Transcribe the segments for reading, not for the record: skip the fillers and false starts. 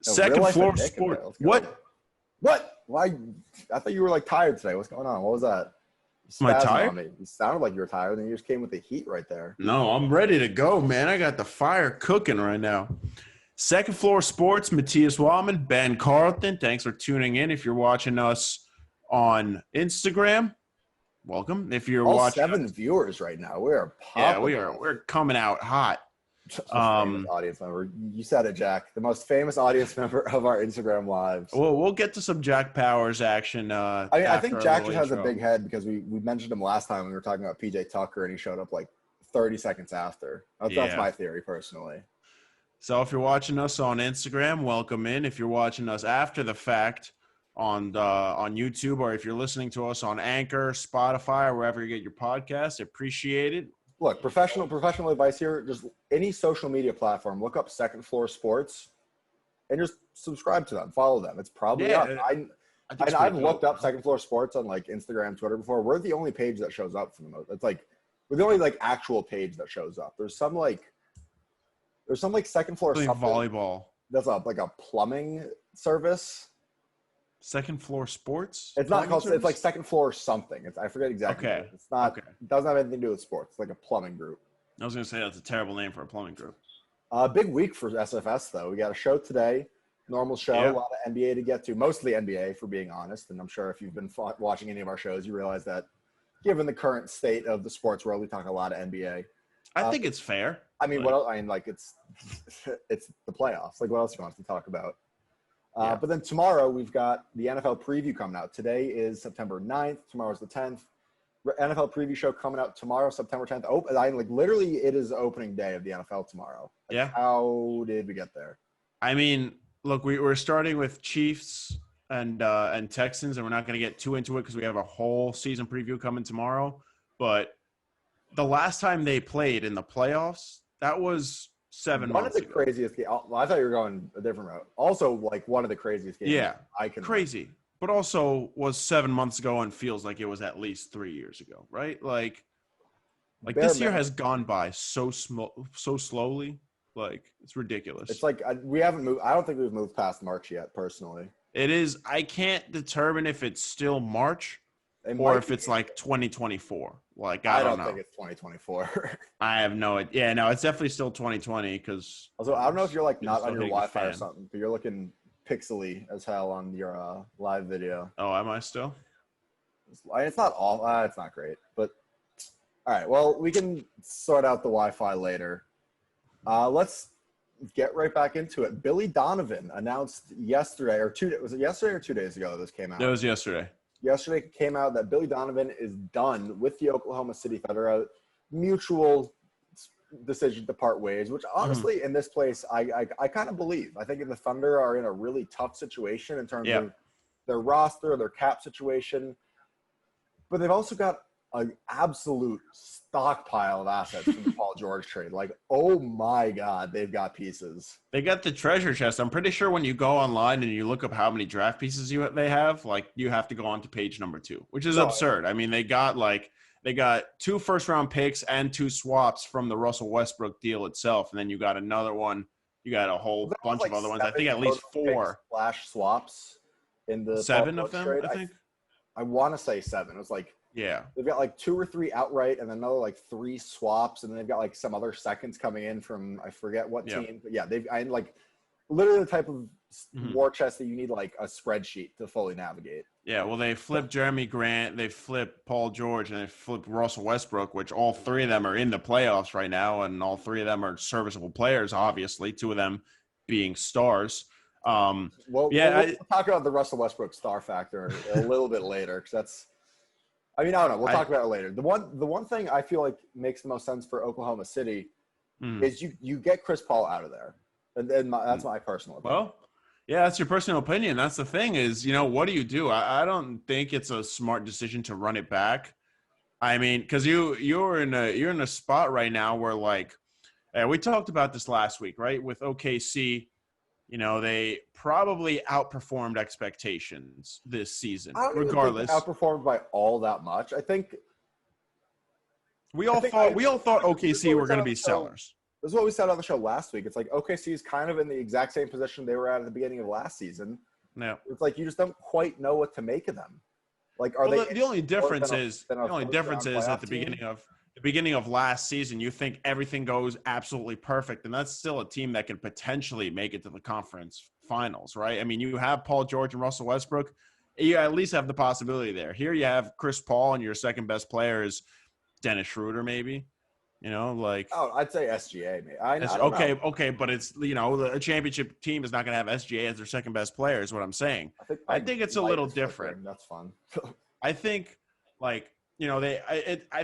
Second floor sport. What? What? Why? I thought you were like tired today. What's going on? What was that? Am I tired? On me. You sounded like you were tired, and you just came with the heat right there. No, I'm ready to go, man. I got the fire cooking right now. Second Floor Sports, Matias Weilmann, Ben Carlton. Thanks for tuning in. If you're watching us on Instagram, welcome. If you're watching 7 viewers right now, we are popping. Yeah, we're coming out hot. Famous audience member. You said it, Jack. The most famous audience member of our Instagram lives. Well, we'll get to some Jack Powers action. I think Jack just has a big head because we mentioned him last time when we were talking about PJ Tucker, and he showed up like 30 seconds after. That's my theory, personally. So if you're watching us on Instagram, welcome in. If you're watching us after the fact on YouTube, or if you're listening to us on Anchor, Spotify, or wherever you get your podcasts, appreciate it. Look, professional advice here. Just any social media platform, look up Second Floor Sports and just subscribe to them. Follow them. It's probably up. I've looked up Second Floor Sports on like Instagram, Twitter before. We're the only page that shows up for the most. It's like we're the only like actual page that shows up. There's some like Second Floor something volleyball. That's like a plumbing service. Second Floor Sports? It's not called. It's like Second Floor something. I forget exactly. Okay. It's not. Okay. It doesn't have anything to do with sports. It's like a plumbing group. I was going to say that's a terrible name for a plumbing group. Big week for SFS though. We got a show today. Normal show. Yeah. A lot of NBA to get to. Mostly NBA, for being honest. And I'm sure if you've been watching any of our shows, you realize that, given the current state of the sports world, we talk a lot of NBA. I think it's fair. I mean, what else? I mean, like it's the playoffs. Like, what else do you want us to talk about? But then tomorrow we've got the NFL preview coming out. Today is September 9th. Tomorrow's the 10th. NFL preview show coming out tomorrow, September 10th. Literally, it is opening day of the NFL tomorrow. Yeah. How did we get there? I mean, look, we're starting with Chiefs and Texans, and we're not going to get too into it because we have a whole season preview coming tomorrow. But the last time they played in the playoffs, that was 7 months ago. One of the craziest games. I thought you were going a different route. Also, like one of the craziest games. Yeah, crazy. But also was 7 months ago and feels like it was at least 3 years ago, right? Like this year has gone by so slowly. Like, it's ridiculous. It's like we haven't moved. I don't think we've moved past March yet, personally. It is. I can't determine if it's still March or if it's like 2024. Like, I don't know. Think it's 2024. I have no idea. Yeah, no, it's definitely still 2020 because. Also, I don't know if you're like not on your Wi-Fi or something, but you're looking pixely as hell on your live video. Oh, am I still? It's not all. It's not great, but all right. Well, we can sort out the Wi-Fi later. Let's get right back into it. Billy Donovan announced yesterday, was it yesterday or 2 days ago that this came out? It was yesterday. Yesterday came out that Billy Donovan is done with the Oklahoma City Thunder. Mutual decision to part ways, which honestly in this place I kind of believe. I think the Thunder are in a really tough situation in terms of their roster, their cap situation. But they've also got an absolute stockpile of assets from the Paul George trade. Like, oh my God, they've got pieces. They got the treasure chest. I'm pretty sure when you go online and you look up how many draft pieces they have, like you have to go on to page number 2, which is absurd. I mean, they got 2 first-round picks and 2 swaps from the Russell Westbrook deal itself, and then you got another one. You got a whole bunch of other ones. I think at least 4 flash swaps in the 7 of them. Trade. I think I want to say 7. It was like. Yeah. They've got like 2 or 3 outright and another 3 swaps. And then they've got like some other seconds coming in from, I forget what team. But yeah, I literally the type of war chest that you need like a spreadsheet to fully navigate. Yeah. Well, they flipped Jeremy Grant, they flipped Paul George, and they flipped Russell Westbrook, which all 3 of them are in the playoffs right now. And all 3 of them are serviceable players, obviously, 2 of them being stars. We'll talk about the Russell Westbrook star factor a little bit later because that's, I don't know. We'll talk about it later. The one thing I feel like makes the most sense for Oklahoma City is you get Chris Paul out of there, and that's my personal opinion. Well, yeah, that's your personal opinion. That's the thing is, what do you do? I don't think it's a smart decision to run it back. I mean, because you're in a spot right now where we talked about this last week, right? With OKC. They probably outperformed expectations this season. Regardless, outperformed by all that much. I think we all thought OKC were going to be sellers. This is what we said on the show last week. It's like OKC is kind of in the exact same position they were at the beginning of last season. No. It's like you just don't quite know what to make of them. Like, are they? The only difference is at the beginning of last season, you think everything goes absolutely perfect, and that's still a team that can potentially make it to the conference finals, right? I mean, you have Paul George and Russell Westbrook. You at least have the possibility there. Here you have Chris Paul, and your second best player is Dennis Schroeder, maybe. I'd say SGA. Maybe. I don't know. Okay, but it's a championship team is not going to have SGA as their second best player. Is what I'm saying. I think it's a little different. That's fun. I think I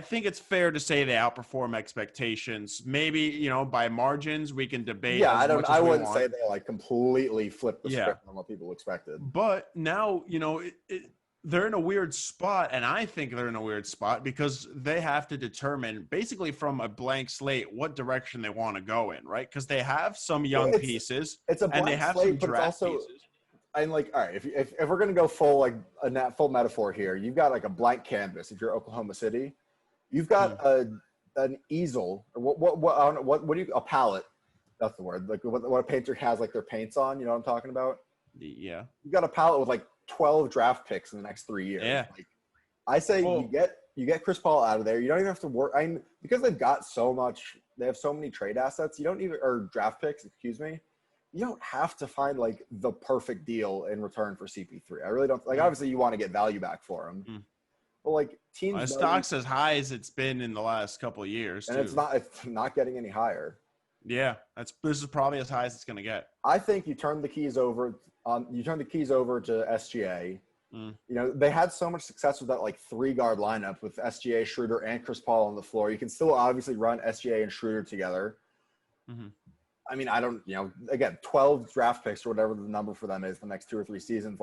think it's fair to say they outperform expectations. Maybe by margins we can debate. Yeah, I wouldn't say they completely flipped the script on what people expected. But now they're in a weird spot, and I think they're in a weird spot because they have to determine basically from a blank slate what direction they want to go in, right? Because they have some young pieces, it's a blank and they have slate, some draft pieces. I'm all right, if we're going to go full full metaphor here, you've got a blank canvas. If you're Oklahoma City, you've got an easel, or what do you, a palette? That's the word. Like what a painter has their paints on. You know what I'm talking about? Yeah. You got a palette with 12 draft picks in the next 3 years. Yeah. I say you get Chris Paul out of there. You don't even have to work. Because they've got so much. They have so many trade assets. You don't even or draft picks. Excuse me. You don't have to find the perfect deal in return for CP3. I really don't. Obviously, you want to get value back for him, but teams. My stock's as high as it's been in the last couple of years, and too. It's not getting any higher. Yeah, this is probably as high as it's going to get. I think you turn the keys over. You turn the keys over to SGA. They had so much success with that 3-guard lineup with SGA, Schroeder, and Chris Paul on the floor. You can still obviously run SGA and Schroeder together. Mm-hmm. I mean, I don't, again, 12 draft picks or whatever the number for them is the next 2 or 3 seasons.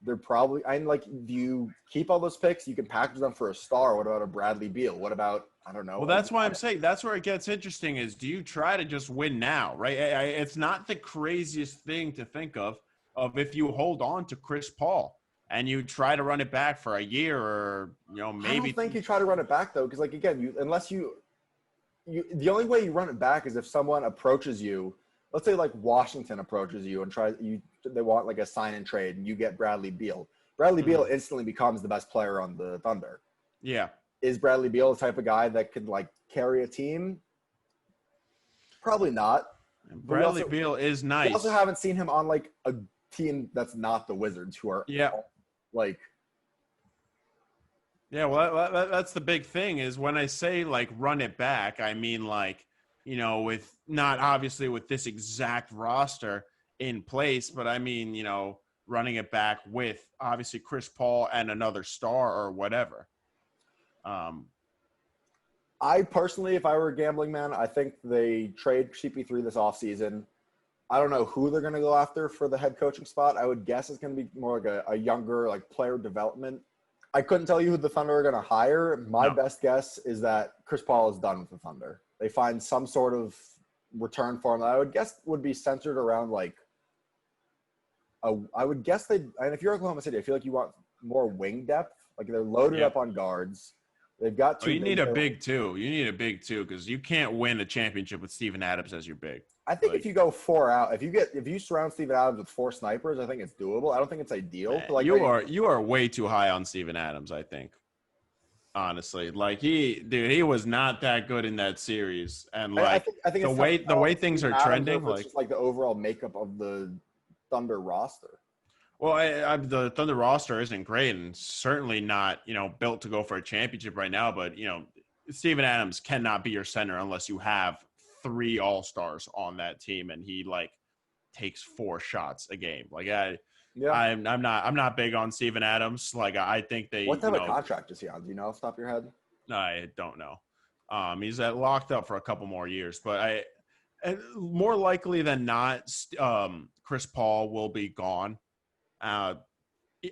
They're probably, do you keep all those picks? You can package them for a star. What about a Bradley Beal? What about, I don't know. Well, that's why I'm saying that's where it gets interesting is do you try to just win now, right? It's not the craziest thing to think of if you hold on to Chris Paul and you try to run it back for a year or, maybe. I don't think you try to run it back, though, because, again, the only way you run it back is if someone approaches you. Let's say Washington approaches you and they want a sign and trade, and you get Bradley Beal. Bradley Beal instantly becomes the best player on the Thunder. Yeah. Is Bradley Beal the type of guy that could carry a team? Probably not. Bradley Beal is nice. We also haven't seen him on a team that's not the Wizards, who are Yeah, well, that's the big thing is when I say run it back, I mean with not obviously with this exact roster in place, but I mean running it back with obviously Chris Paul and another star or whatever. I personally, if I were a gambling man, I think they trade CP3 this offseason. I don't know who they're going to go after for the head coaching spot. I would guess it's going to be more a younger player development. I couldn't tell you who the Thunder are going to hire. My best guess is that Chris Paul is done with the Thunder. They find some sort of return for him that I would guess would be centered around I would guess and if you're Oklahoma City, I feel you want more wing depth. They're loaded up on guards. They've got two. You need a big two. You need a big two because you can't win a championship with Steven Adams as your big. I think if you go 4 out, if you surround Steven Adams with 4 snipers, I think it's doable. I don't think it's ideal. But you are way too high on Steven Adams, I think. Honestly, he was not that good in that series, and I think the way things are trending, just the overall makeup of the Thunder roster. Well, the Thunder roster isn't great, and certainly not built to go for a championship right now. But Steven Adams cannot be your center unless you have 3 all-stars on that team, and he takes 4 shots a game. I'm not big on Steven Adams. I think they. What type of contract is he on? Do you know off the top of your head? No, I don't know. He's locked up for a couple more years, but more likely than not, Chris Paul will be gone.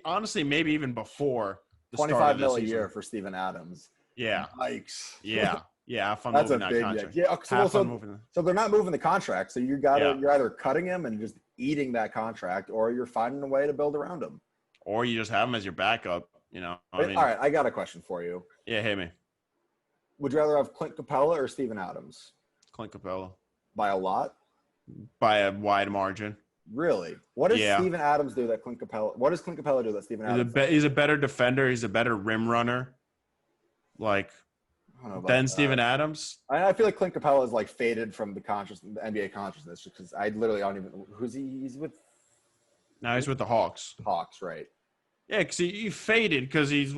Honestly, maybe even before the start of the season. $25 million a year for Steven Adams. Yeah. Yikes. Yeah. Yeah. Have fun That's moving a that big contract. Yeah. So they're not moving the contract. So you're either cutting him and just eating that contract, or you're finding a way to build around him. Or you just have him as your backup. All right. I got a question for you. Yeah. Hit me. Would you rather have Clint Capella or Steven Adams? Clint Capella. by a lot. by a wide margin. Really? What does Yeah. Steven Adams do that Clint Capella? What does Clint Capella do that Steven Adams? He's a better defender. He's a better rim runner. Like I don't know about than that. Steven Adams. I feel like Clint Capella is like faded from the NBA consciousness just because I literally don't even who's he. He's with Now he's with the Hawks. Hawks, right? Yeah, because he faded because he's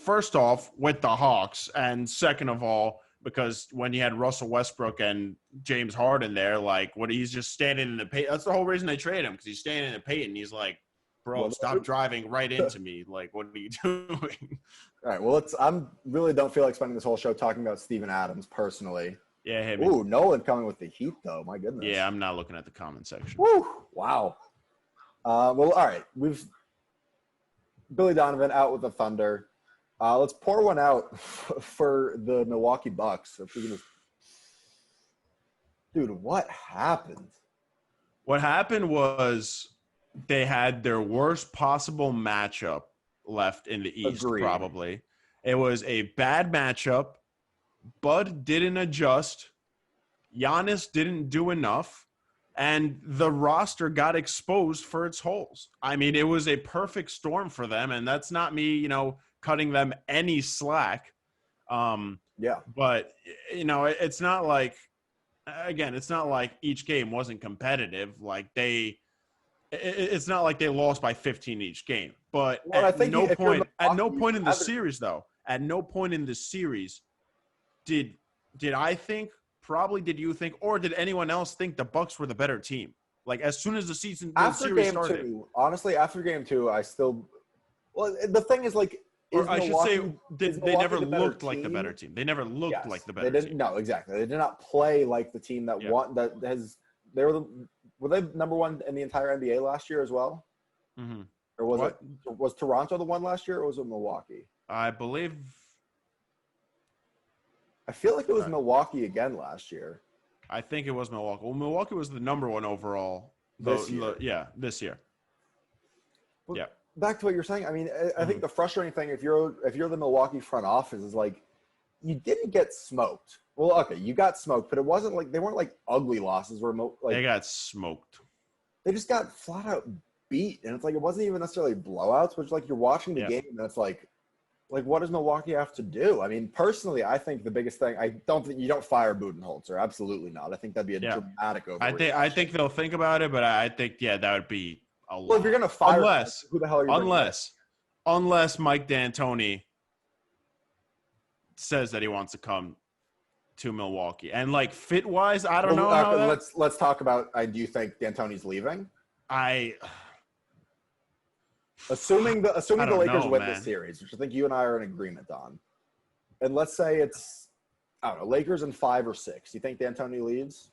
first off with the Hawks, and second of all because when you had Russell Westbrook and James Harden there, like he's just standing in the paint. That's the whole reason they trade him, because he's standing in the paint and he's like, bro, stop driving right into me. Like, what are you doing? All right. Well, I really don't feel like spending this whole show talking about Steven Adams personally. Yeah. Hey, ooh, Nolan coming with the heat, though. My goodness. Yeah, I'm not looking at the comment section. Woo! Wow. Well, all right. We've Billy Donovan out with the Thunder. Let's pour one out for the Milwaukee Bucks. If we can dude, what happened? What happened was they had their worst possible matchup left in the East. Agreed. Probably. It was a bad matchup. Bud didn't adjust. Giannis didn't do enough. And the roster got exposed for its holes. I mean, it was a perfect storm for them. And that's not me, cutting them any slack. Yeah. But, it's not like, again, it's not like each game wasn't competitive. Like it's not like they lost by 15 each game. But at no point in the series, though, at no point in the series did I think, probably did you think, or did anyone else think the Bucks were the better team? Like as soon as the series started. Honestly, after game 2, I still. Well, the thing is, like, or I should say, they never looked like the better team. They never looked like the better team. No, exactly. They did not play like the team that won. They were they number one in the entire NBA last year as well? Mm-hmm. Or was Toronto the one last year, or was it Milwaukee? I believe. I feel like it was Milwaukee again last year. I think it was Milwaukee. Well, Milwaukee was the number one overall this year. This year. Well, back to what you're saying. I mean, I think the frustrating thing, if you're the Milwaukee front office, is like you didn't get smoked. Well, okay, you got smoked, but it wasn't like they weren't like ugly losses where they got smoked. They just got flat out beat, and it's like it wasn't even necessarily blowouts, which like you're watching the game and it's like what does Milwaukee have to do? I mean, personally, I think the biggest thing, I don't think you don't fire Budenholzer. Absolutely not. I think that'd be a dramatic overreaction. I think they'll think about it, but I think that would be a lot. Well, if you're gonna fire, who the hell are you? Unless Mike D'Antoni says that he wants to come to Milwaukee, and like fit wise, I don't know. Let's talk about. Do you think D'Antoni's leaving? Assuming the Lakers win this series, which I think you and I are in agreement on, and let's say it's, I don't know, Lakers in 5 or 6. You think D'Antoni leaves?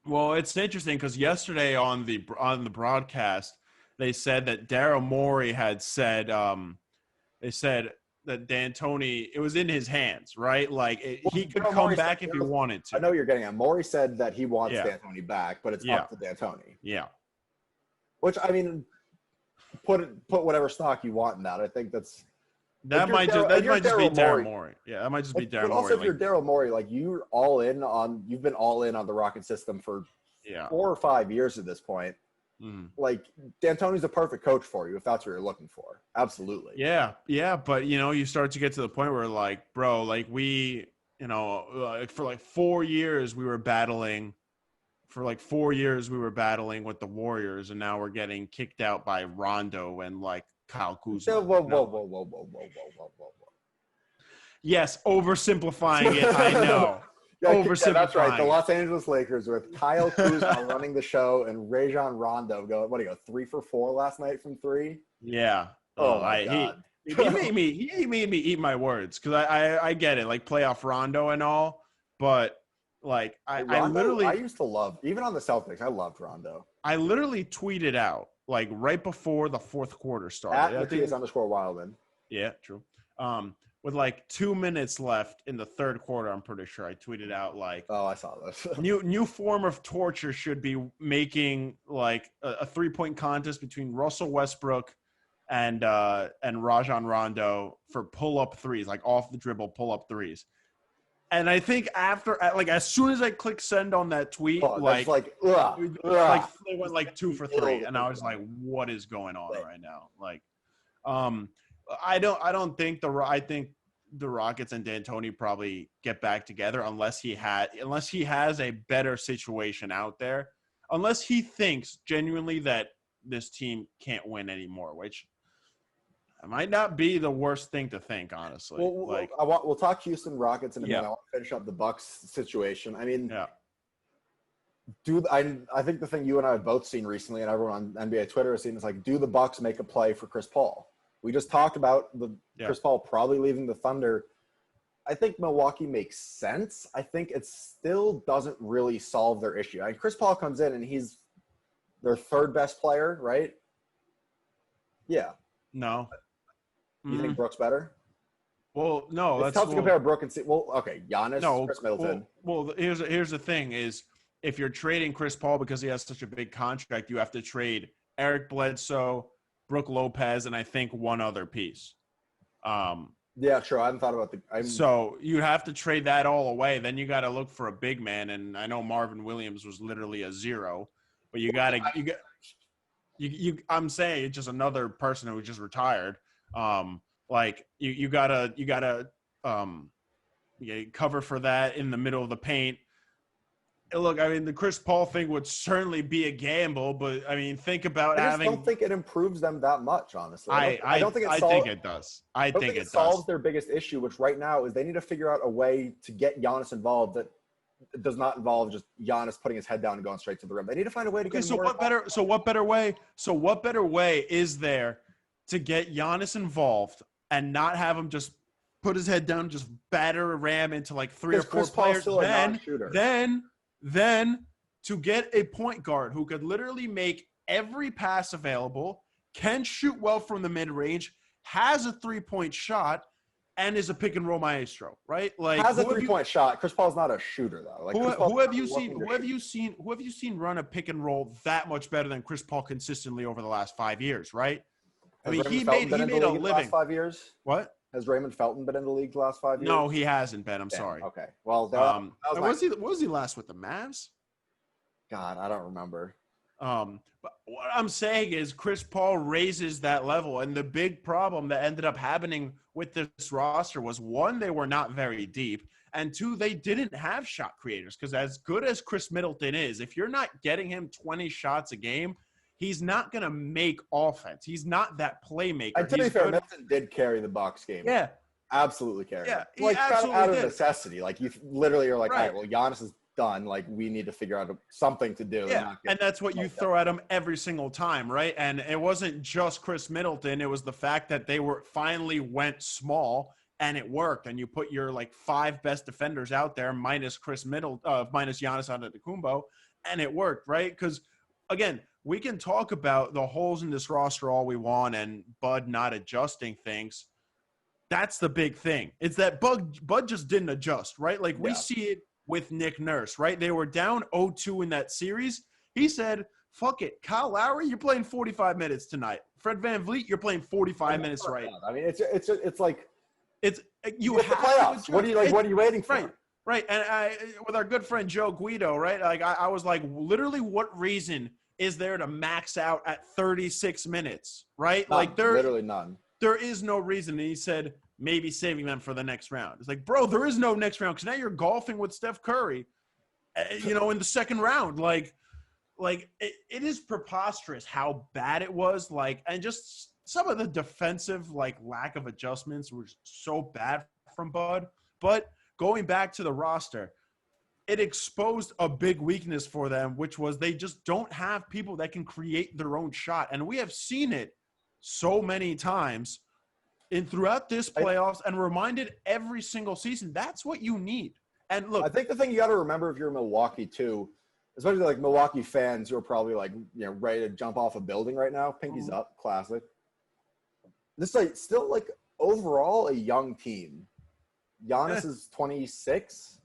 Well, it's interesting because yesterday on the broadcast, they said that Daryl Morey had said, they said that D'Antoni, it was in his hands, right? Like he could come back if he wanted to. I know what you're getting at. Morey said that he wants D'Antoni back, but it's up to D'Antoni. Yeah. Which, I mean, put whatever stock you want in that. I think that might just be Daryl Morey. Yeah, that might just be Daryl Morey. But also, if you're Daryl Morey, like you've been all in on the Rocket system for 4 or 5 years at this point. Mm. Like D'Antoni's a perfect coach for you if that's what you're looking for. Absolutely. Yeah, but you start to get to the point where like, bro, like we, for like 4 years we were battling. For like 4 years, we were battling with the Warriors, and now we're getting kicked out by Rondo and like Kyle Kuzma. Whoa. Yes, oversimplifying it. I know. Oversimplifying. Yeah, that's right. The Los Angeles Lakers with Kyle Kuzma running the show and Rajon Rondo go 3 for 4 last night from 3. Yeah. Oh my God. He made me eat my words because I get it, like playoff Rondo and all, but. Like I used to love, even on the Celtics, I loved Rondo. I literally tweeted out like right before the fourth quarter started. At Matias_Weilmann. Yeah, true. With like 2 minutes left in the third quarter, I'm pretty sure I tweeted out like, "Oh, I saw this." new form of torture should be making like a 3-point contest between Russell Westbrook and Rajon Rondo for pull-up threes, like off the dribble pull-up threes. And I think after, like, as soon as I click send on that tweet, Oh, like, ugh. they went like 2 for 3, and I was like, what is going on right now? Like, I don't think I think the Rockets and D'Antoni probably get back together unless he has a better situation out there, unless he thinks genuinely that this team can't win anymore, which it might not be the worst thing to think, honestly. We'll talk Houston Rockets in a minute. Yeah. I want to finish up the Bucks situation. I mean, Yeah. I think the thing you and I have both seen recently, and everyone on NBA Twitter has seen, is like, do the Bucks make a play for Chris Paul? We just talked about Chris Paul probably leaving the Thunder. I think Milwaukee makes sense. I think it still doesn't really solve their issue. I mean, Chris Paul comes in and he's their third best player, right? Yeah. No. You think Brooks better? Well, no. It's tough to compare Brook and – well, okay, Giannis, no, Chris Middleton. Well, here's the thing is, if you're trading Chris Paul because he has such a big contract, you have to trade Eric Bledsoe, Brook Lopez, and I think one other piece. Yeah, sure. I haven't thought about so you have to trade that all away. Then you got to look for a big man, and I know Marvin Williams was literally a 0, but I'm saying it's just another person who just retired. Like you gotta cover for that in the middle of the paint. Look, I mean, the Chris Paul thing would certainly be a gamble, but I mean, think about I don't think it improves them that much, honestly. I don't think it does. I think it solves their biggest issue, which right now is they need to figure out a way to get Giannis involved that does not involve just Giannis putting his head down and going straight to the rim. They need to find a way to get him more. So what better way is there to get Giannis involved and not have him just put his head down, just batter a ram into like 3 or 4 players? Then to get a point guard who could literally make every pass available, can shoot well from the mid-range, has a 3-point shot, and is a pick and roll maestro, right? Like, has a 3-point shot. Chris Paul's not a shooter though. Like, who have you seen run a pick and roll that much better than Chris Paul consistently over the last 5 years, right? I mean, he made a living. Last 5 years. What? Has Raymond Felton been in the league the last 5 years? No, he hasn't been. I'm sorry. Okay. Well, was he last with the Mavs? God, I don't remember. But what I'm saying is Chris Paul raises that level, and the big problem that ended up happening with this roster was, 1, they were not very deep, and 2, they didn't have shot creators, because as good as Chris Middleton is, if you're not getting him 20 shots a game, he's not going to make offense. He's not that playmaker. And to be fair, Middleton did carry the Bucks game. Yeah. Absolutely carry. Yeah, like, absolutely out of necessity. Like, you literally are like, right. All right, well, Giannis is done. Like, we need to figure out something to do. Yeah, and that's what you throw at him every single time, right? And it wasn't just Chris Middleton. It was the fact that they finally went small, and it worked. And you put your, like, 5 best defenders out there, minus minus Giannis Antetokounmpo, and it worked, right? Because, again, we can talk about the holes in this roster all we want and Bud not adjusting things. That's the big thing. It's that Bud just didn't adjust, right? Like, we see it with Nick Nurse, right? They were down 0-2 in that series. He said, fuck it. Kyle Lowry, you're playing 45 minutes tonight. Fred VanVleet, you're playing 45 minutes right. I mean, it's like – it's you have the playoffs. What are you waiting for? Right. And with our good friend Joe Guido, right? Like, I was like, literally, what reason is there to max out at 36 minutes, right? None, like, literally none. There is no reason. And he said, maybe saving them for the next round. It's like, bro, there is no next round, because now you're golfing with Steph Curry, in the second round. Like it is preposterous how bad it was. Like, and just some of the defensive, like, lack of adjustments was so bad from Bud. But going back to the roster, it exposed a big weakness for them, which was they just don't have people that can create their own shot. And we have seen it so many times throughout this playoffs, and reminded every single season. That's what you need. And look, I think the thing you got to remember if you're Milwaukee too, especially like Milwaukee fans who are probably like, ready to jump off a building right now. Pinkies up, classic. This is like still like overall a young team. Giannis is 26.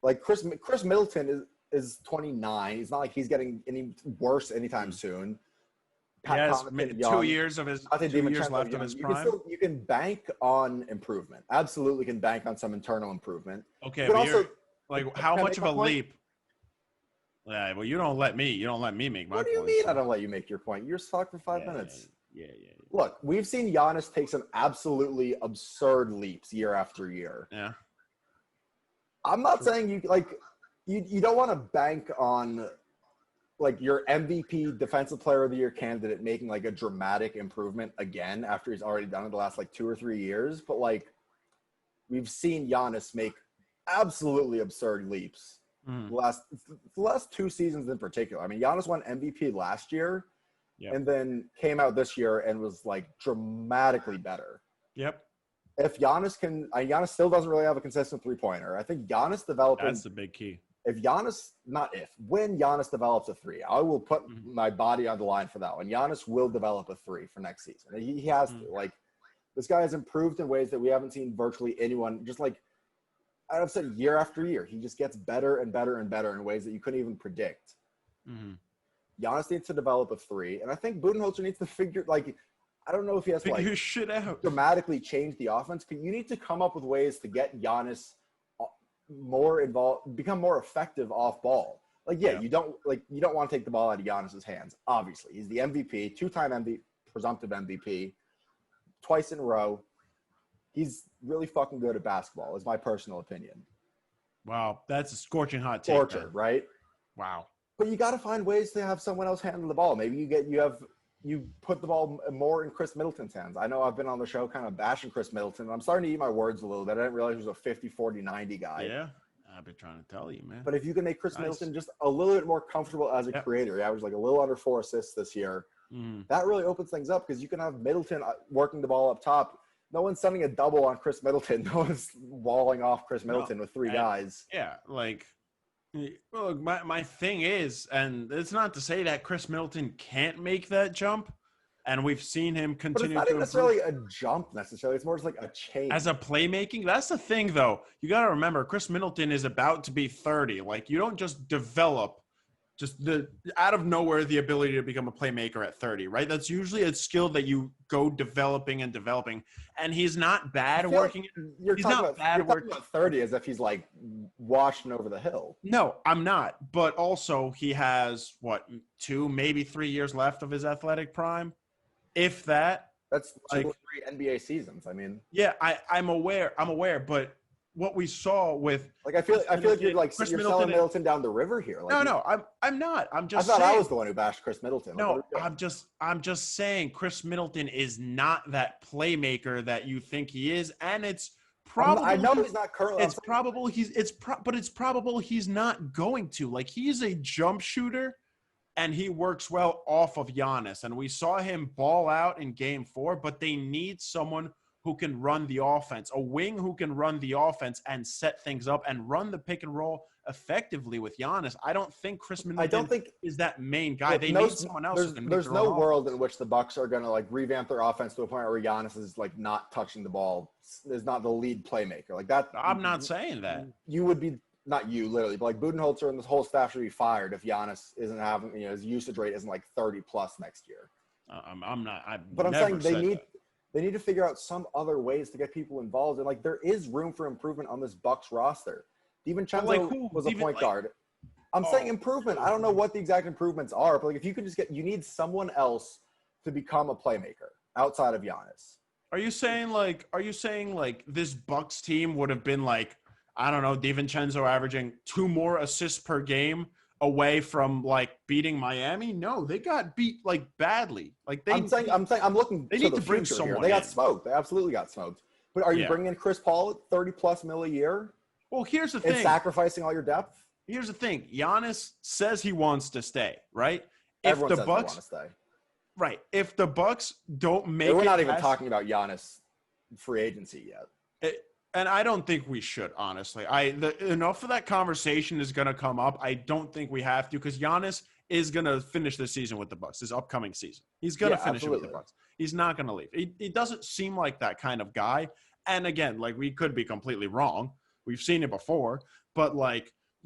Like Chris Middleton is 29. He's not like he's getting any worse anytime soon. He has Connaughton, 2 young. years of his I think 2 years DiVincenzo left young. of his You prime. you can bank on improvement. Absolutely can bank on some internal improvement. Okay, You can but also, you're like, how can I much make of my a point? leap? Yeah, well, you don't let me make my What do you point. mean So. I don't let you make your point? You're stuck for 5 minutes. Yeah. Look, we've seen Giannis take some absolutely absurd leaps year after year. Yeah. I'm not saying you don't want to bank on like your MVP defensive player of the year candidate making like a dramatic improvement again after he's already done it the last like 2 or 3 years, but like we've seen Giannis make absolutely absurd leaps the last 2 seasons in particular. I mean, Giannis won MVP last year and then came out this year and was like dramatically better. Yep. If Giannis Giannis still doesn't really have a consistent 3-pointer. I think Giannis developing. That's the big key. When Giannis develops a 3, I will put my body on the line for that one. Giannis will develop a 3 for next season. He has to. Like, this guy has improved in ways that we haven't seen virtually anyone. Just like I've said, year after year, he just gets better and better and better in ways that you couldn't even predict. Giannis needs to develop a 3, and I think Budenholzer needs to figure I don't know if he has to figure his shit out, dramatically change the offense, but you need to come up with ways to get Giannis more involved, become more effective off ball. You don't want to take the ball out of Giannis's hands. Obviously, he's the MVP, 2-time MVP, presumptive MVP, twice in a row. He's really fucking good at basketball, is my personal opinion. Wow, that's a scorching hot take. Torture, right? Wow. But you got to find ways to have someone else handle the ball. Maybe you put the ball more in Chris Middleton's hands. I know I've been on the show kind of bashing Chris Middleton. I'm starting to eat my words a little bit. I didn't realize he was a 50, 40, 90 guy. Yeah, I've been trying to tell you, man. But if you can make Chris Middleton just a little bit more comfortable as a creator, he averaged like a little under 4 assists this year. That really opens things up because you can have Middleton working the ball up top. No one's sending a double on Chris Middleton. No one's walling off Chris Middleton with 3 guys. Yeah, well, my thing is, and it's not to say that Chris Middleton can't make that jump, and we've seen him continue but it's not to necessarily a jump necessarily. It's more just like a change. As a playmaking, that's the thing, though. You got to remember, Chris Middleton is about to be 30. Like, you don't just develop out of nowhere the ability to become a playmaker at 30, right? That's usually a skill that you go developing, and he's not bad working. You're talking about 30 as if he's like washing over the hill. No, I'm not. But also, he has 2, maybe 3 years left of his athletic prime, if that. That's 2 or 3 NBA seasons. I mean, yeah, I'm aware, but what we saw with I feel like you're selling Middleton down the river here. No, I'm not. I'm just. I thought saying, I was the one who bashed Chris Middleton. No, I'm just saying Chris Middleton is not that playmaker that you think he is, and it's probably. I know he's not currently. It's probable it's probable he's not going to. Like, he's a jump shooter, and he works well off of Giannis, and we saw him ball out in Game 4. But they need someone who can run the offense, a wing who can run the offense and set things up and run the pick and roll effectively with Giannis. I don't think Chris Middleton is that main guy. They need someone else. There's no world in which the Bucks are going to revamp their offense to a point where Giannis is not touching the ball. Is not the lead playmaker like that. I'm not saying that. You would be, not you literally, but Budenholzer and this whole staff should be fired if Giannis isn't having his usage rate isn't 30 plus next year. I'm not. But I'm saying they need to figure out some other ways to get people involved. And there is room for improvement on this Bucks roster. DiVincenzo was a point guard. I'm saying improvement. I don't know what the exact improvements are, but if you could just you need someone else to become a playmaker outside of Giannis. Are you saying this Bucks team would have been I don't know, DiVincenzo averaging 2 more assists per game away from beating Miami? No, they got beat badly. I'm looking. They need to bring someone. They got smoked. They absolutely got smoked. But are you bringing in Chris Paul at $30+ million a year? Well, here's the thing. And sacrificing all your depth. Here's the thing. Giannis says he wants to stay, right? Everyone says they want to stay. Right. If the Bucks don't make we're not even talking about Giannis free agency yet. And I don't think we should, honestly. Enough of that conversation is going to come up. I don't think we have to, because Giannis is going to finish the season with the Bucks, this upcoming season. He's going to finish it with the Bucks. He's not going to leave. He doesn't seem like that kind of guy. And again, we could be completely wrong. We've seen it before. But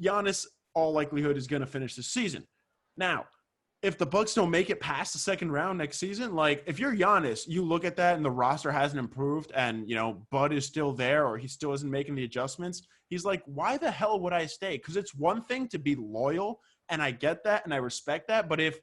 Giannis, all likelihood, is going to finish the season. Now, if the Bucks don't make it past the second round next season, like if you're Giannis, you look at that and the roster hasn't improved and, Bud is still there or he still isn't making the adjustments. He's like, why the hell would I stay? Because it's one thing to be loyal, and I get that and I respect that. But if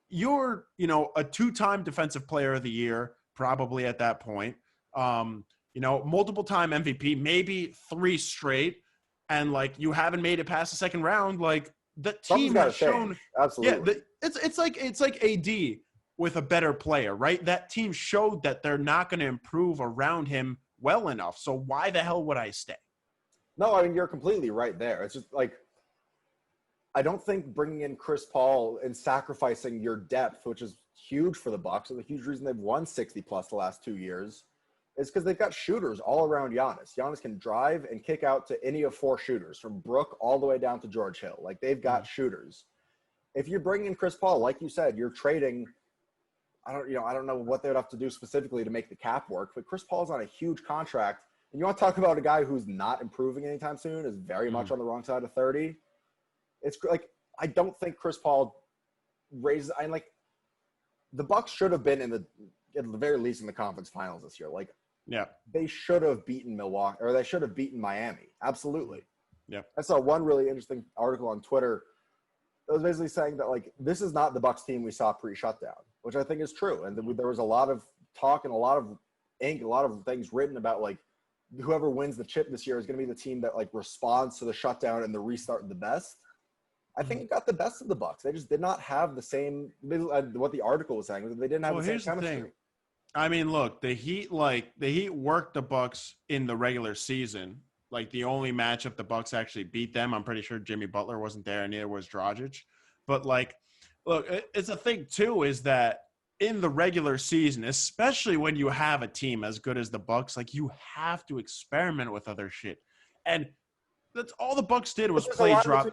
you're, a two-time defensive player of the year, probably at that point, multiple-time MVP, maybe 3 straight, and like you haven't made it past the second round, like the team has shown. Absolutely. Yeah, it's like AD with a better player, right? That team showed that they're not going to improve around him well enough. So why the hell would I stay? No, I mean, you're completely right there. It's just like, I don't think bringing in Chris Paul and sacrificing your depth, which is huge for the Bucks, and the huge reason they've won 60+ the last 2 years, is because they've got shooters all around Giannis. Giannis can drive and kick out to any of 4 shooters, from Brook all the way down to George Hill. Like, they've got shooters. If you bring in Chris Paul, like you said, you're trading. I don't know what they would have to do specifically to make the cap work, but Chris Paul's on a huge contract. And you want to talk about a guy who's not improving anytime soon, is very much on the wrong side of 30. It's like, I don't think Chris Paul raises. I like, the Bucks should have been at the very least in the conference finals this year. Like, yeah, they should have beaten Milwaukee, or they should have beaten Miami. Absolutely. Yeah. I saw one really interesting article on Twitter that was basically saying that, like, this is not the Bucks team we saw pre-shutdown, which I think is true. And there was a lot of talk and a lot of ink, a lot of things written about, like, whoever wins the chip this year is going to be the team that, like, responds to the shutdown and the restart the best. I think it got the best of the Bucks. They just did not have the same. What the article was saying was they didn't have the same chemistry. Thing. I mean, look, the Heat worked the Bucks in the regular season. Like, the only matchup the Bucks actually beat them, I'm pretty sure Jimmy Butler wasn't there, and neither was Dragic. But, like, look, it's a thing too, is that in the regular season, especially when you have a team as good as the Bucks, like, you have to experiment with other shit. And that's all the Bucks did was play drop.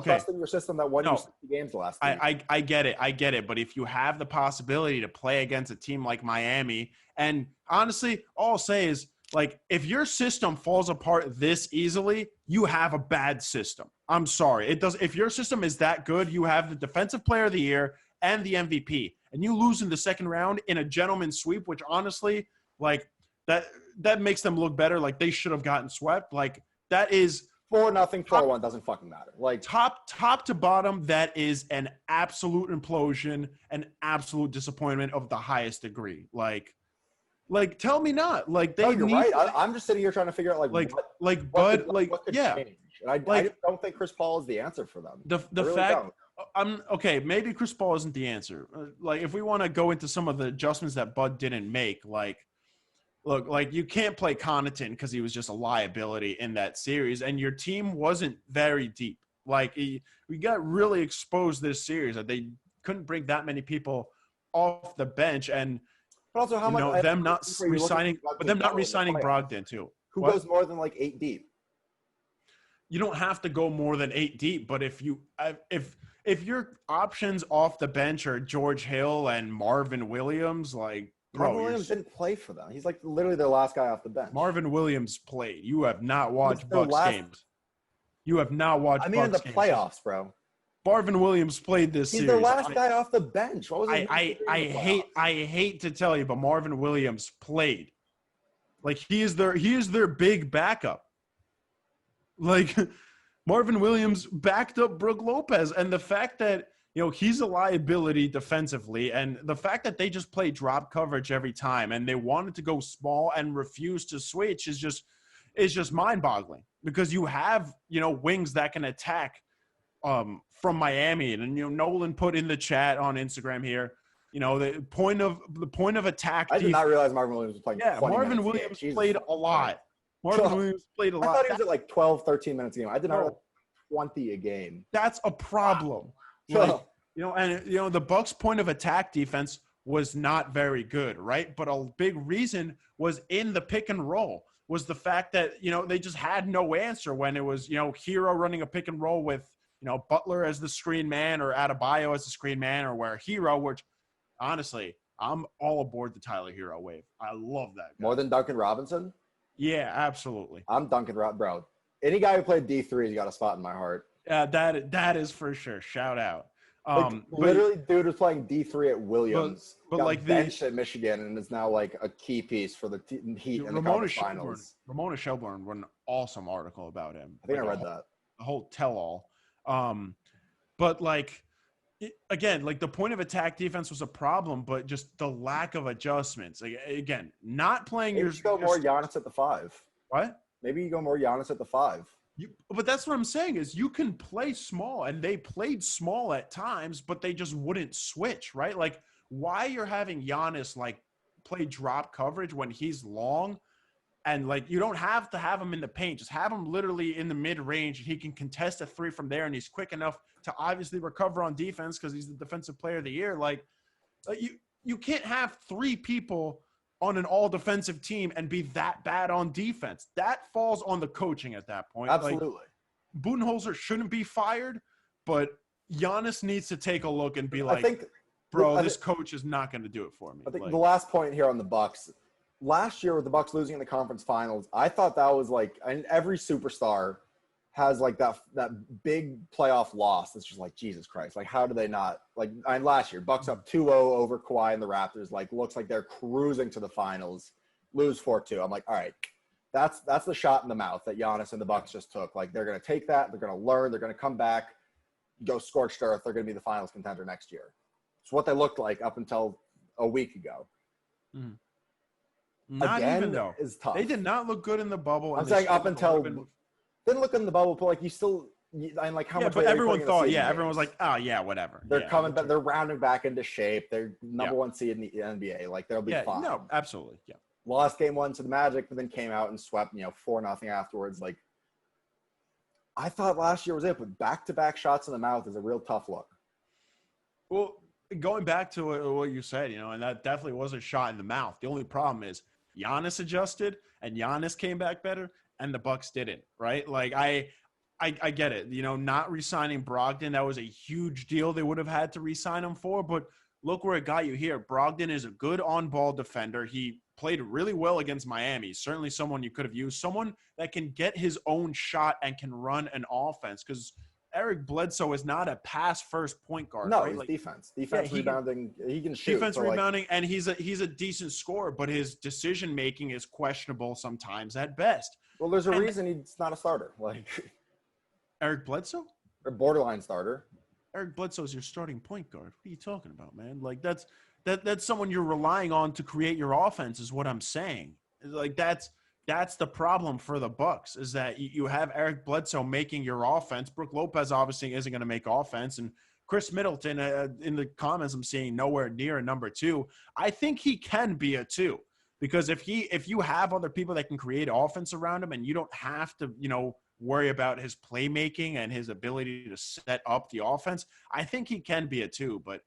Trusting your system that won you 60 games the last year. I get it. But if you have the possibility to play against a team like Miami, and honestly, all I'll say is, like, if your system falls apart this easily, you have a bad system. I'm sorry. It does. If your system is that good, you have the defensive player of the year and the MVP, and you lose in the second round in a gentleman's sweep, which honestly, like, that makes them look better. Like, they should have gotten swept. Like, that is 4-0, 4-1 doesn't fucking matter. Like, top to bottom, that is an absolute implosion, an absolute disappointment of the highest degree. Like, tell me not. Like, they you're right. I'm just sitting here trying to figure out what could change. And I don't think Chris Paul is the answer for them. The fact okay, maybe Chris Paul isn't the answer. Like, if we want to go into some of the adjustments that Bud didn't make, like, look, like, you can't play Connaughton because he was just a liability in that series, and your team wasn't very deep. Like, we got really exposed this series that they couldn't bring that many people off the bench, and but also how much them not resigning Brogdon too. Who goes more than like 8 deep? You don't have to go more than 8 deep, but if your options off the bench are George Hill and Marvin Williams, like, Marvin Williams didn't play for them. He's like literally their last guy off the bench. Marvin Williams played. You have not watched Bucks games. You have not watched Bucks games. In the playoffs, bro. Marvin Williams played this series. He's their last guy off the bench. What was I hate to tell you, but Marvin Williams played. Like, he is their big backup. Like, Marvin Williams backed up Brook Lopez, and the fact that, he's a liability defensively, and the fact that they just play drop coverage every time and they wanted to go small and refuse to switch is just mind-boggling, because you have, wings that can attack from Miami. And Nolan put in the chat on Instagram here, the point of attack. I did not realize Marvin Williams was playing. Yeah, Marvin Williams played a lot. Marvin Williams played a lot. I thought he was at like 12, 13 minutes a game. I did not realize 20 a game. That's a problem. Like, the Bucks' point of attack defense was not very good, right? But a big reason was in the pick and roll, was the fact that, they just had no answer when it was, Hero running a pick and roll with, Butler as the screen man or Adebayo as the screen man, or where Hero, which honestly, I'm all aboard the Tyler Hero wave. I love that guy. More than Duncan Robinson? Yeah, absolutely. I'm Duncan bro. Any guy who played D3's got a spot in my heart. That is for sure. Shout out. Literally, dude was playing D3 at Williams, but got like benched at Michigan, and is now like a key piece for the Heat in the conference finals. Ramona Shelburne wrote an awesome article about him. I think I read that. The whole tell-all. But like, again, like the point of attack defense was a problem, but just the lack of adjustments. Like, again, not playing Maybe you go more Giannis at the 5. What? Maybe you go more Giannis at the 5. But that's what I'm saying is you can play small, and they played small at times, but they just wouldn't switch, right? Like, why you're having Giannis like play drop coverage when he's long, and like you don't have to have him in the paint, just have him literally in the mid range. He can contest a 3 from there, and he's quick enough to obviously recover on defense because he's the defensive player of the year. Like you can't have 3 people on an all-defensive team and be that bad on defense. That falls on the coaching at that point. Absolutely. Like, Budenholzer shouldn't be fired, but Giannis needs to take a look and be like, this coach is not going to do it for me. I think the last point here on the Bucks, last year with the Bucks losing in the conference finals, I thought that was like, and every superstar has like that big playoff loss. It's just like, Jesus Christ. Like, how do they not like, last year, Bucks up 2-0 over Kawhi and the Raptors, like looks like they're cruising to the finals, lose 4-2. I'm like, all right, that's the shot in the mouth that Giannis and the Bucks just took. Like, they're going to take that. They're going to learn. They're going to come back, go scorched earth. They're going to be the finals contender next year. It's what they looked like up until a week ago. Mm. Not again, even though is tough. They did not look good in the bubble. I'm saying up until didn't look in the bubble, but like you still and like how much. But everyone thought, everyone was like, oh yeah, whatever. They're coming, but they're rounding back into shape. They're number 1 seed in the NBA. Like they'll be fine. No, absolutely, yeah. Lost game 1 to the Magic, but then came out and swept 4-0 afterwards. Like I thought last year was it, but back-to-back shots in the mouth is a real tough look. Well, going back to what you said, and that definitely was a shot in the mouth. The only problem is Giannis adjusted and Giannis came back better and the Bucks didn't, right? Like I get it, not re-signing Brogdon, that was a huge deal they would have had to re-sign him for, but look where it got you here. Brogdon is a good on-ball defender. He played really well against Miami. Certainly someone you could have used, someone that can get his own shot and can run an offense, because Eric Bledsoe is not a pass-first point guard. No, right? he's like, defense, rebounding. He can shoot. Defense, rebounding, and he's a decent scorer, but his decision-making is questionable sometimes at best. Well, there's a reason he's not a starter. Like Eric Bledsoe? Or borderline starter. Eric Bledsoe is your starting point guard. What are you talking about, man? Like that's someone you're relying on to create your offense is what I'm saying. Like that's the problem for the Bucks is that you have Eric Bledsoe making your offense. Brook Lopez obviously isn't going to make offense, and Chris Middleton in the comments I'm seeing nowhere near a number 2. I think he can be a 2 because if you have other people that can create offense around him and you don't have to worry about his playmaking and his ability to set up the offense, I think he can be a 2. But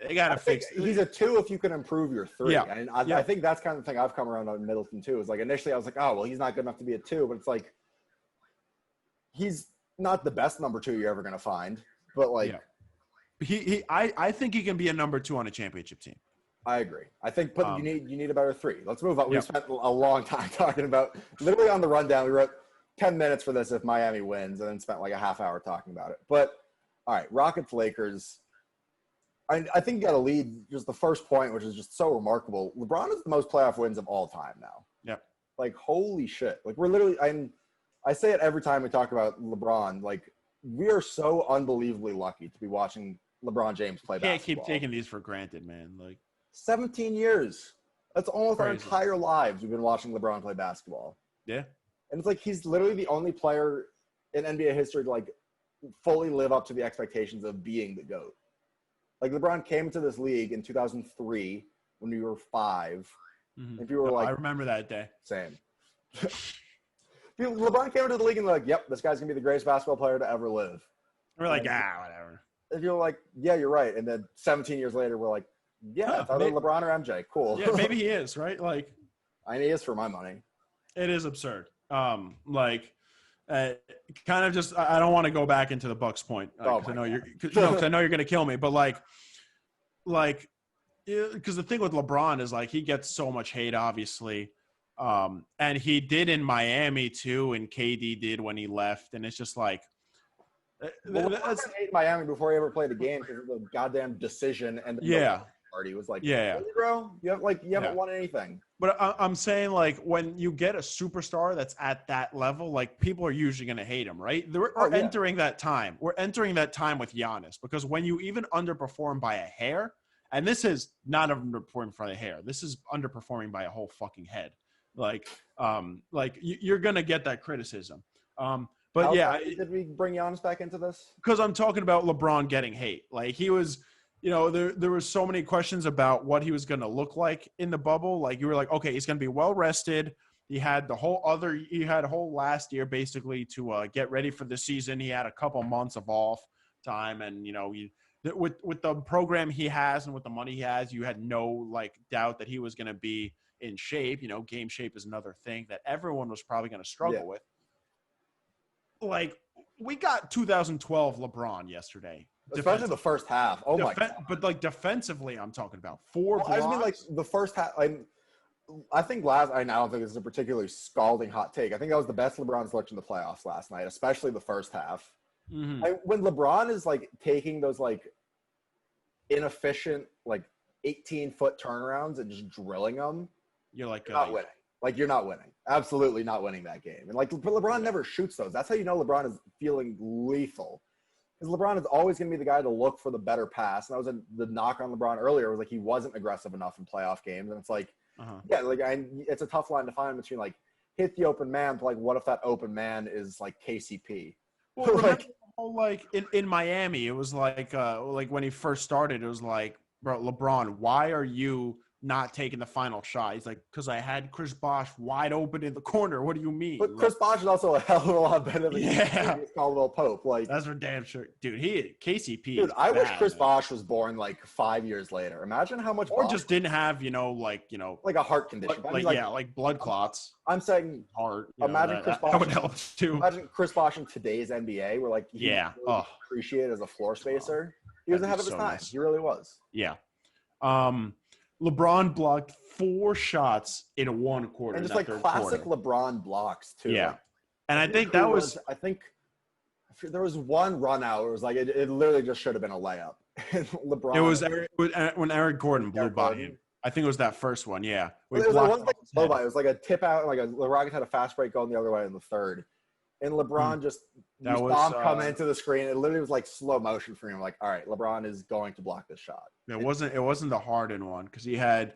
they got to fix it. He's a 2 if you can improve your 3. Yeah. And I think that's kind of the thing I've come around on Middleton too. Is like initially I was like, oh, well, he's not good enough to be a 2. But it's like he's not the best number 2 you're ever going to find. But like I think he can be a number 2 on a championship team. I agree. I think you need a better 3. Let's move on. We spent a long time talking about literally on the rundown. We wrote 10 minutes for this if Miami wins and then spent like a half hour talking about it. But all right, Rockets, Lakers. I think you got to lead just the first point, which is just so remarkable. LeBron is the most playoff wins of all time now. Yep. Like, holy shit. Like, we're literally – I say it every time we talk about LeBron. Like, we are so unbelievably lucky to be watching LeBron James play basketball. Can't keep taking these for granted, man. Like 17 years. That's almost crazy. Our entire lives we've been watching LeBron play basketball. Yeah. And it's like he's literally the only player in NBA history to, like, fully live up to the expectations of being the GOAT. Like, LeBron came into this league in 2003 when we were 5. Mm-hmm. If you were like – I remember that day. Same. LeBron came into the league and like, yep, this guy's going to be the greatest basketball player to ever live. We're like, whatever. And you're like, yeah, you're right. And then 17 years later, we're like, yeah, it's either LeBron or MJ. Cool. Yeah, maybe he is, right? Like – I mean, he is for my money. It is absurd. Kind of just I don't want to go back into the Bucks point because I know you're going to kill me. But because the thing with LeBron is like he gets so much hate, obviously, and he did in Miami too, and KD did when he left, and it's just like Well, LeBron hated Miami before he ever played a game because of the goddamn decision and the party was like, really, bro, you haven't won anything. But I'm saying, like, when you get a superstar that's at that level, like, people are usually going to hate him, right? We're entering that time. We're entering that time with Giannis because when you even underperform by a hair, and this is not underperforming by a hair, this is underperforming by a whole fucking head. Like you're going to get that criticism. But did we bring Giannis back into this? Because I'm talking about LeBron getting hate. Like, he was, there were so many questions about what he was going to look like in the bubble. Like, you were like, okay, he's going to be well rested. He had a whole last year basically to get ready for the season. He had a couple months of off time, and with the program he has and with the money he has, you had no like doubt that he was going to be in shape. Game shape is another thing that everyone was probably going to struggle with. Like, we got 2012 LeBron yesterday, especially the first half. Oh my God! But like defensively, I'm talking about blocks. I just mean like the first half. I think I don't think this is a particularly scalding hot take. I think that was the best LeBron's looked in the playoffs last night, especially the first half. Mm-hmm. When LeBron is like taking those like inefficient like 18-foot turnarounds and just drilling them, you're not winning. Like, you're not winning. Absolutely not winning that game. And, like, LeBron never shoots those. That's how you know LeBron is feeling lethal. Because LeBron is always going to be the guy to look for the better pass. And that was the knock on LeBron earlier. Was like he wasn't aggressive enough in playoff games. And it's like, it's a tough line to find between, like, hit the open man to, like, what if that open man is, like, KCP? Well, like in Miami, it was like when he first started, it was like, bro, LeBron, why are you not taking the final shot? He's like, because I had Chris Bosh wide open in the corner. What do you mean? But Chris Bosh is also a hell of a lot better than Caldwell Pope. Like, that's for damn sure, dude. KCP. Dude, I wish Chris Bosh was born like 5 years later. Imagine how much. Or just didn't have, like a heart condition. Like blood clots. I'm saying heart. Imagine Chris Bosh. That would help too. Imagine Chris Bosh in today's NBA, where like he really appreciated as a floor spacer. He was ahead of his time. Nice. He really was. Yeah. LeBron blocked 4 shots in one quarter. And just like classic LeBron blocks too. Yeah. And I think that was – I think there was one run out where it was like it literally just should have been a layup. And LeBron – It was when Eric Gordon blew by him. I think it was that first one, yeah. It wasn't like slow by. It was like a tip out. Like the Rockets had a fast break going the other way in the third. And LeBron just saw him come into the screen. It literally was like slow motion for him. Like, all right, LeBron is going to block this shot. It wasn't the Harden one because he had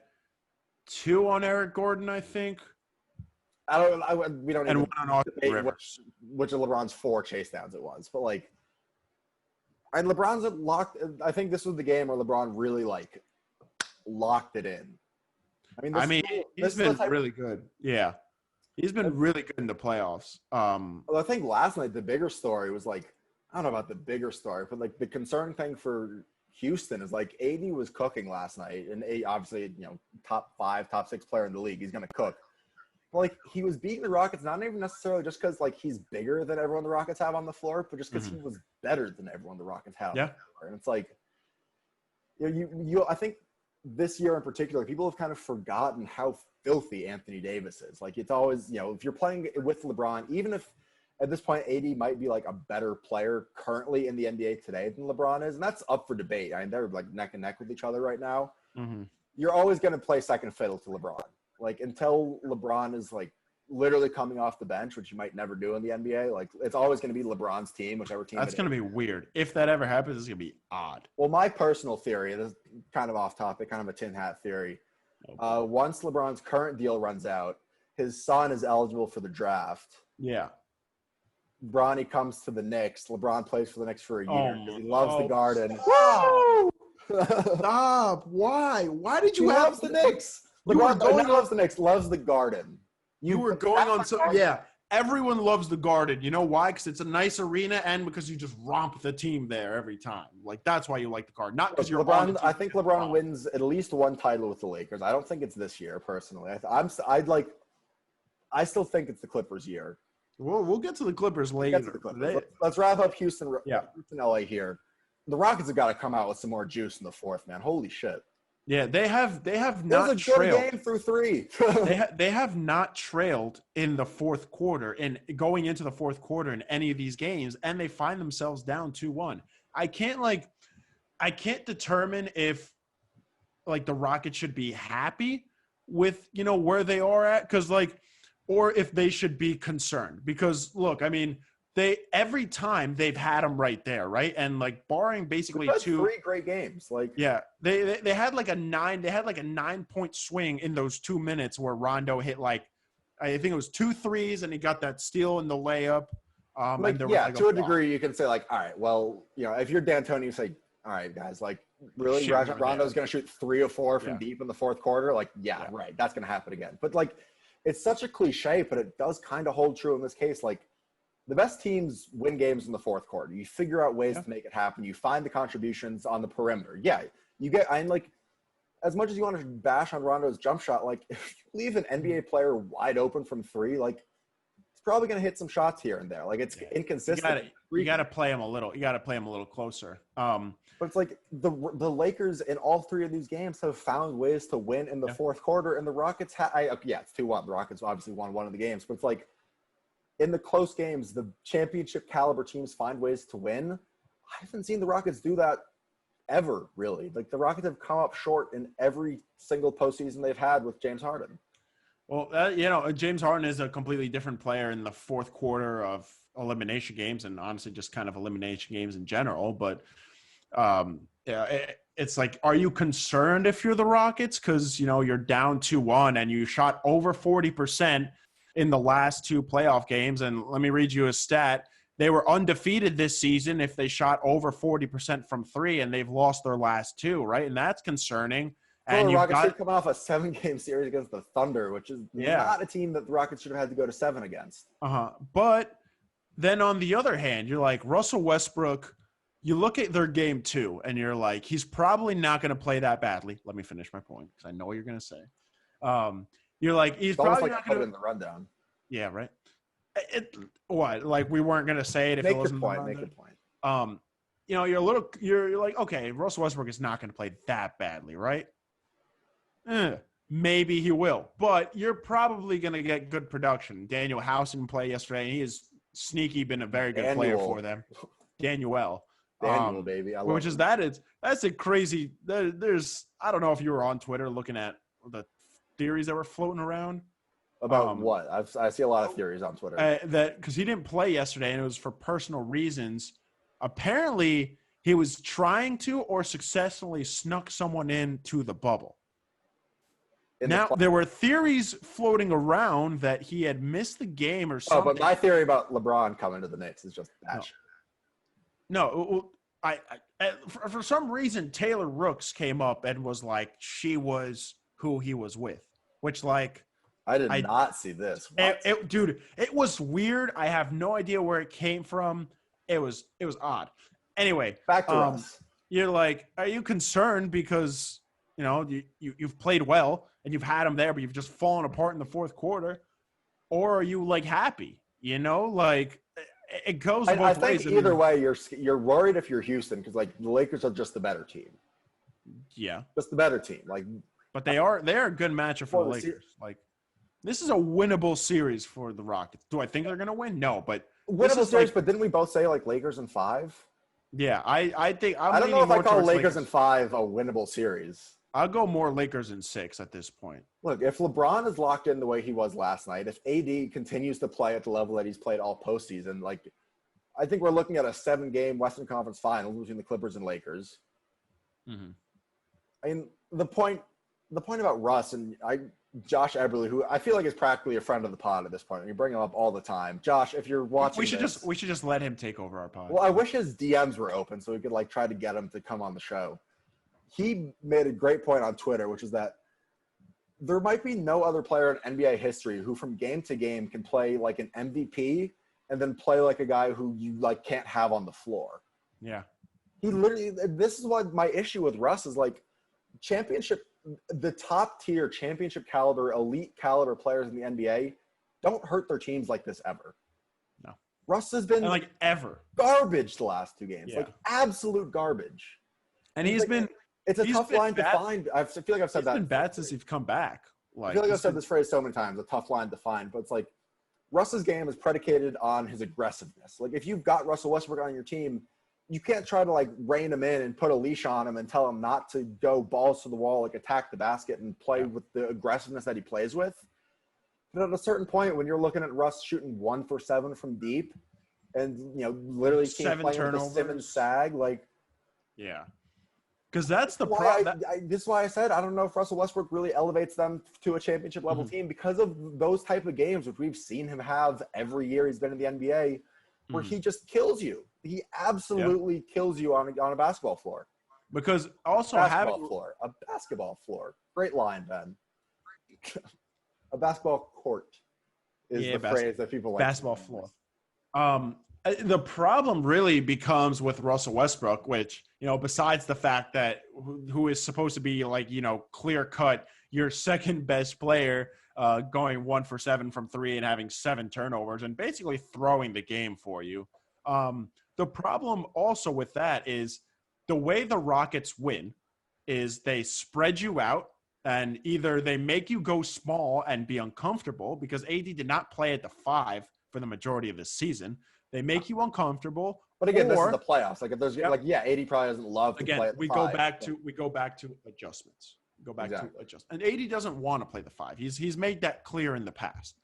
2 on Eric Gordon, I think. We don't and one on Austin Rivers. Which of LeBron's 4 chase downs it was. But like, and LeBron's locked. I think this was the game where LeBron really like locked it in. He's been really good. Yeah. He's been really good in the playoffs. Well, I think last night the bigger story was like, I don't know about the bigger story, but like the concerning thing for Houston is like AD was cooking last night, and obviously, top 5, top 6 player in the league. He's going to cook. But like he was beating the Rockets, not even necessarily just because like he's bigger than everyone the Rockets have on the floor, but just because he was better than everyone the Rockets have. Yeah. On the floor. And it's like, I think this year in particular, people have kind of forgotten how filthy Anthony Davis is. Like, it's always, if you're playing with LeBron, even if at this point AD might be like a better player currently in the NBA today than LeBron is, and that's up for debate. I mean, they're like neck and neck with each other right now. Mm-hmm. You're always going to play second fiddle to LeBron. Like, until LeBron is like literally coming off the bench, which you might never do in the NBA. Like, it's always going to be LeBron's team, whichever team. That's going to be weird. If that ever happens, it's going to be odd. Well, my personal theory, this is kind of off topic, kind of a tin hat theory. Once LeBron's current deal runs out, his son is eligible for the draft. Yeah. Bronny comes to the Knicks. LeBron plays for the Knicks for a year because he loves the Garden. Stop. Why? Why did you he loves the Knicks? LeBron loves the Knicks, loves the Garden. You were going on some – yeah. Everyone loves the Garden. You know why? Because it's a nice arena and because you just romp the team there every time. Like, that's why you like the Garden. Not because you're LeBron. I think LeBron wins at least one title with the Lakers. I don't think it's this year, personally. I still think it's the Clippers' year. We'll get to the Clippers later. Let's wrap up Houston, LA here. The Rockets have got to come out with some more juice in the fourth, man. Holy shit. Yeah, they have It was not a good trailed. game through 3. They have not trailed in the fourth quarter and going into the fourth quarter in any of these games, and they find themselves down 2-1. I can't determine if like the Rockets should be happy with where they are at, because or if they should be concerned, because look, I mean, every time they've had them right there, right, and like barring basically We've had two. 3 great games. Like, Yeah, they had like a 9-point swing in those 2 minutes where Rondo hit I think it was 2 threes and he got that steal in the layup. And there was like to a block. degree, you can say like, all right, well, if you're D'Antoni, you say, all right, guys, like, really, Shit, Rajon Rondo's going to shoot 3 or 4 from deep in the fourth quarter? Like, yeah, right, that's going to happen again. But like, it's such a cliche, but it does kind of hold true in this case. Like, the best teams win games in the fourth quarter. You figure out ways to make it happen. You find the contributions on the perimeter. Yeah, like, as much as you want to bash on Rondo's jump shot, like, if you leave an NBA player wide open from 3, like, it's probably going to hit some shots here and there. Like, it's inconsistent. You got to play him a little. You got to play him a little closer. But it's like the Lakers in all 3 of these games have found ways to win in the fourth quarter, and the Rockets it's 2-1. The Rockets obviously won one of the games, but it's like, in the close games, the championship caliber teams find ways to win. I haven't seen the Rockets do that ever, really. Like, the Rockets have come up short in every single postseason they've had with James Harden. Well, James Harden is a completely different player in the fourth quarter of elimination games, and honestly just kind of elimination games in general. But it's like, are you concerned if you're the Rockets? Because, you're down 2-1 and you shot over 40% in the last 2 playoff games. And let me read you a stat. They were undefeated this season if they shot over 40% from 3, and they've lost their last 2, right? And that's concerning. And the Rockets should come off a 7-game series against the Thunder, which is not a team that the Rockets should have had to go to 7 against. But then on the other hand, you're like, Russell Westbrook, you look at their game 2, and you're like, he's probably not going to play that badly. Let me finish my point, because I know what you're going to say. You're like, he's probably not going to – in the rundown. Yeah, right. What? Like, we weren't going to say it if it wasn't the rundown? Make the point. You're like, okay, Russell Westbrook is not going to play that badly, right? Maybe he will, but you're probably going to get good production. Daniel House didn't play yesterday, and he has sneaky been a very good player for them. Daniel, baby. That's a crazy. There's I don't know if you were on Twitter looking at the theories that were floating around. About what? I see a lot of theories on Twitter. That because he didn't play yesterday and it was for personal reasons. Apparently, he was trying to or successfully snuck someone into the bubble. There were theories floating around that he had missed the game or something. But my theory about LeBron coming to the Knicks is just batshit. No, for some reason, Taylor Rooks came up and was like, she was who he was with, which like. I did not see this. Dude, it was weird. I have no idea where it came from. It was odd. Anyway, back to us. You're like, are you concerned because you've played well and you've had him there, but you've just fallen apart in the fourth quarter, or are you like happy? Like it goes both ways. I think either way, you're worried if you're Houston because like the Lakers are just the better team. Yeah, just the better team. Like, but they're a good matchup for the Lakers. Like. This is a winnable series for the Rockets. Do I think they're going to win? No, but winnable series. But didn't we both say like Lakers in 5? Yeah, I think I don't know if I call Lakers in 5 a winnable series. I'll go more Lakers in 6 at this point. Look, if LeBron is locked in the way he was last night, if AD continues to play at the level that he's played all postseason, like I think we're looking at a 7-game Western Conference Final between the Clippers and Lakers. Mm-hmm. I mean, the point about Russ and Josh Eberle, who I feel like is practically a friend of the pod at this point. We bring him up all the time. Josh, if you're watching, we should just let him take over our pod. Well, I wish his DMs were open so we could like try to get him to come on the show. He made a great point on Twitter, which is that there might be no other player in NBA history who from game to game can play like an MVP and then play like a guy who you like can't have on the floor. Yeah. He literally, this is what my issue with Russ is like the top tier championship caliber, elite caliber players in the NBA don't hurt their teams like this ever. No. Russ has been ever garbage the last 2 games, yeah. like absolute garbage. And he's been It's a tough line to find. I feel like I've said that. It's been bad since he's come back. I feel like I've said this phrase so many times, a tough line to find. But it's like Russ's game is predicated on his aggressiveness. Like, if you've got Russell Westbrook on your team, you can't try to, like, rein him in and put a leash on him and tell him not to go balls to the wall, like, attack the basket and play with the aggressiveness that he plays with. But at a certain point, when you're looking at Russ shooting 1 for 7 from deep and, you know, literally can't play with the Simmons sag, like. Yeah. Because that's the problem. This is why I said I don't know if Russell Westbrook really elevates them to a championship level team because of those type of games, which we've seen him have every year he's been in the NBA, where he just kills you. He absolutely kills you on a basketball floor. Because also a basketball floor. Great line, Ben. A basketball court is the phrase that people like. Basketball floor. The problem really becomes with Russell Westbrook, which, you know, besides the fact that who is supposed to be, like, you know, clear cut, your second best player, going 1 for 7 from 3 and having 7 turnovers and basically throwing the game for you. The problem also with that is the way the Rockets win is they spread you out, and either they make you go small and be uncomfortable, because AD did not play at the 5 for the majority of this season. They make you uncomfortable. But again, this is the playoffs. Like, if there's AD probably doesn't love to play at the 5. We go back to adjustments. To adjust. And AD doesn't want to play the 5. He's made that clear in the past.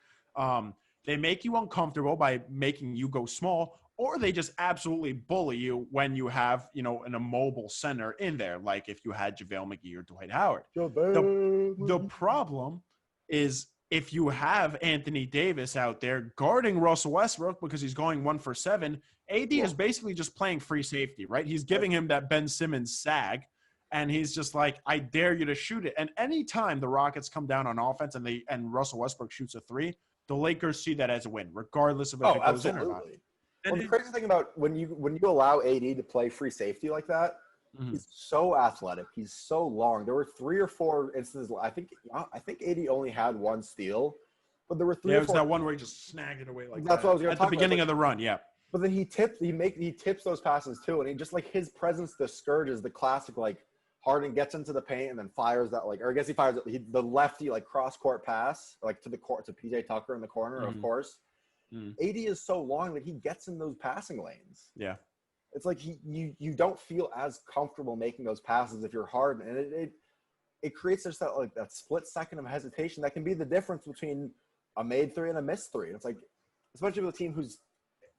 They make you uncomfortable by making you go small, or they just absolutely bully you when you have, you know, an immobile center in there, like if you had JaVale McGee or Dwight Howard. The problem is, if you have Anthony Davis out there guarding Russell Westbrook because he's going 1 for 7, AD is basically just playing free safety, right? He's giving him that Ben Simmons sag, and he's just like, I dare you to shoot it. And anytime the Rockets come down on offense and Russell Westbrook shoots a 3, the Lakers see that as a win, regardless of if it goes in or not. Well, the crazy thing about when you allow AD to play free safety like that, he's so athletic. He's so long. There were 3 or 4 instances. I think AD only had 1 steal, but there were 3 or 4. It was that one where he just snagged it away like that's that. What I was going to talk at the beginning of the run. Yeah. But then he tips those passes too, and he just, like, his presence discourages the classic, like, Harden gets into the paint and then fires that, like, or I guess he fires the lefty, like, cross court pass, like, to the court to PJ Tucker in the corner, of course. AD is so long that he gets in those passing lanes. Yeah. It's like you don't feel as comfortable making those passes if you're Harden, and it creates just that split second of hesitation that can be the difference between a made 3 and a missed 3. It's like, especially with a team who's,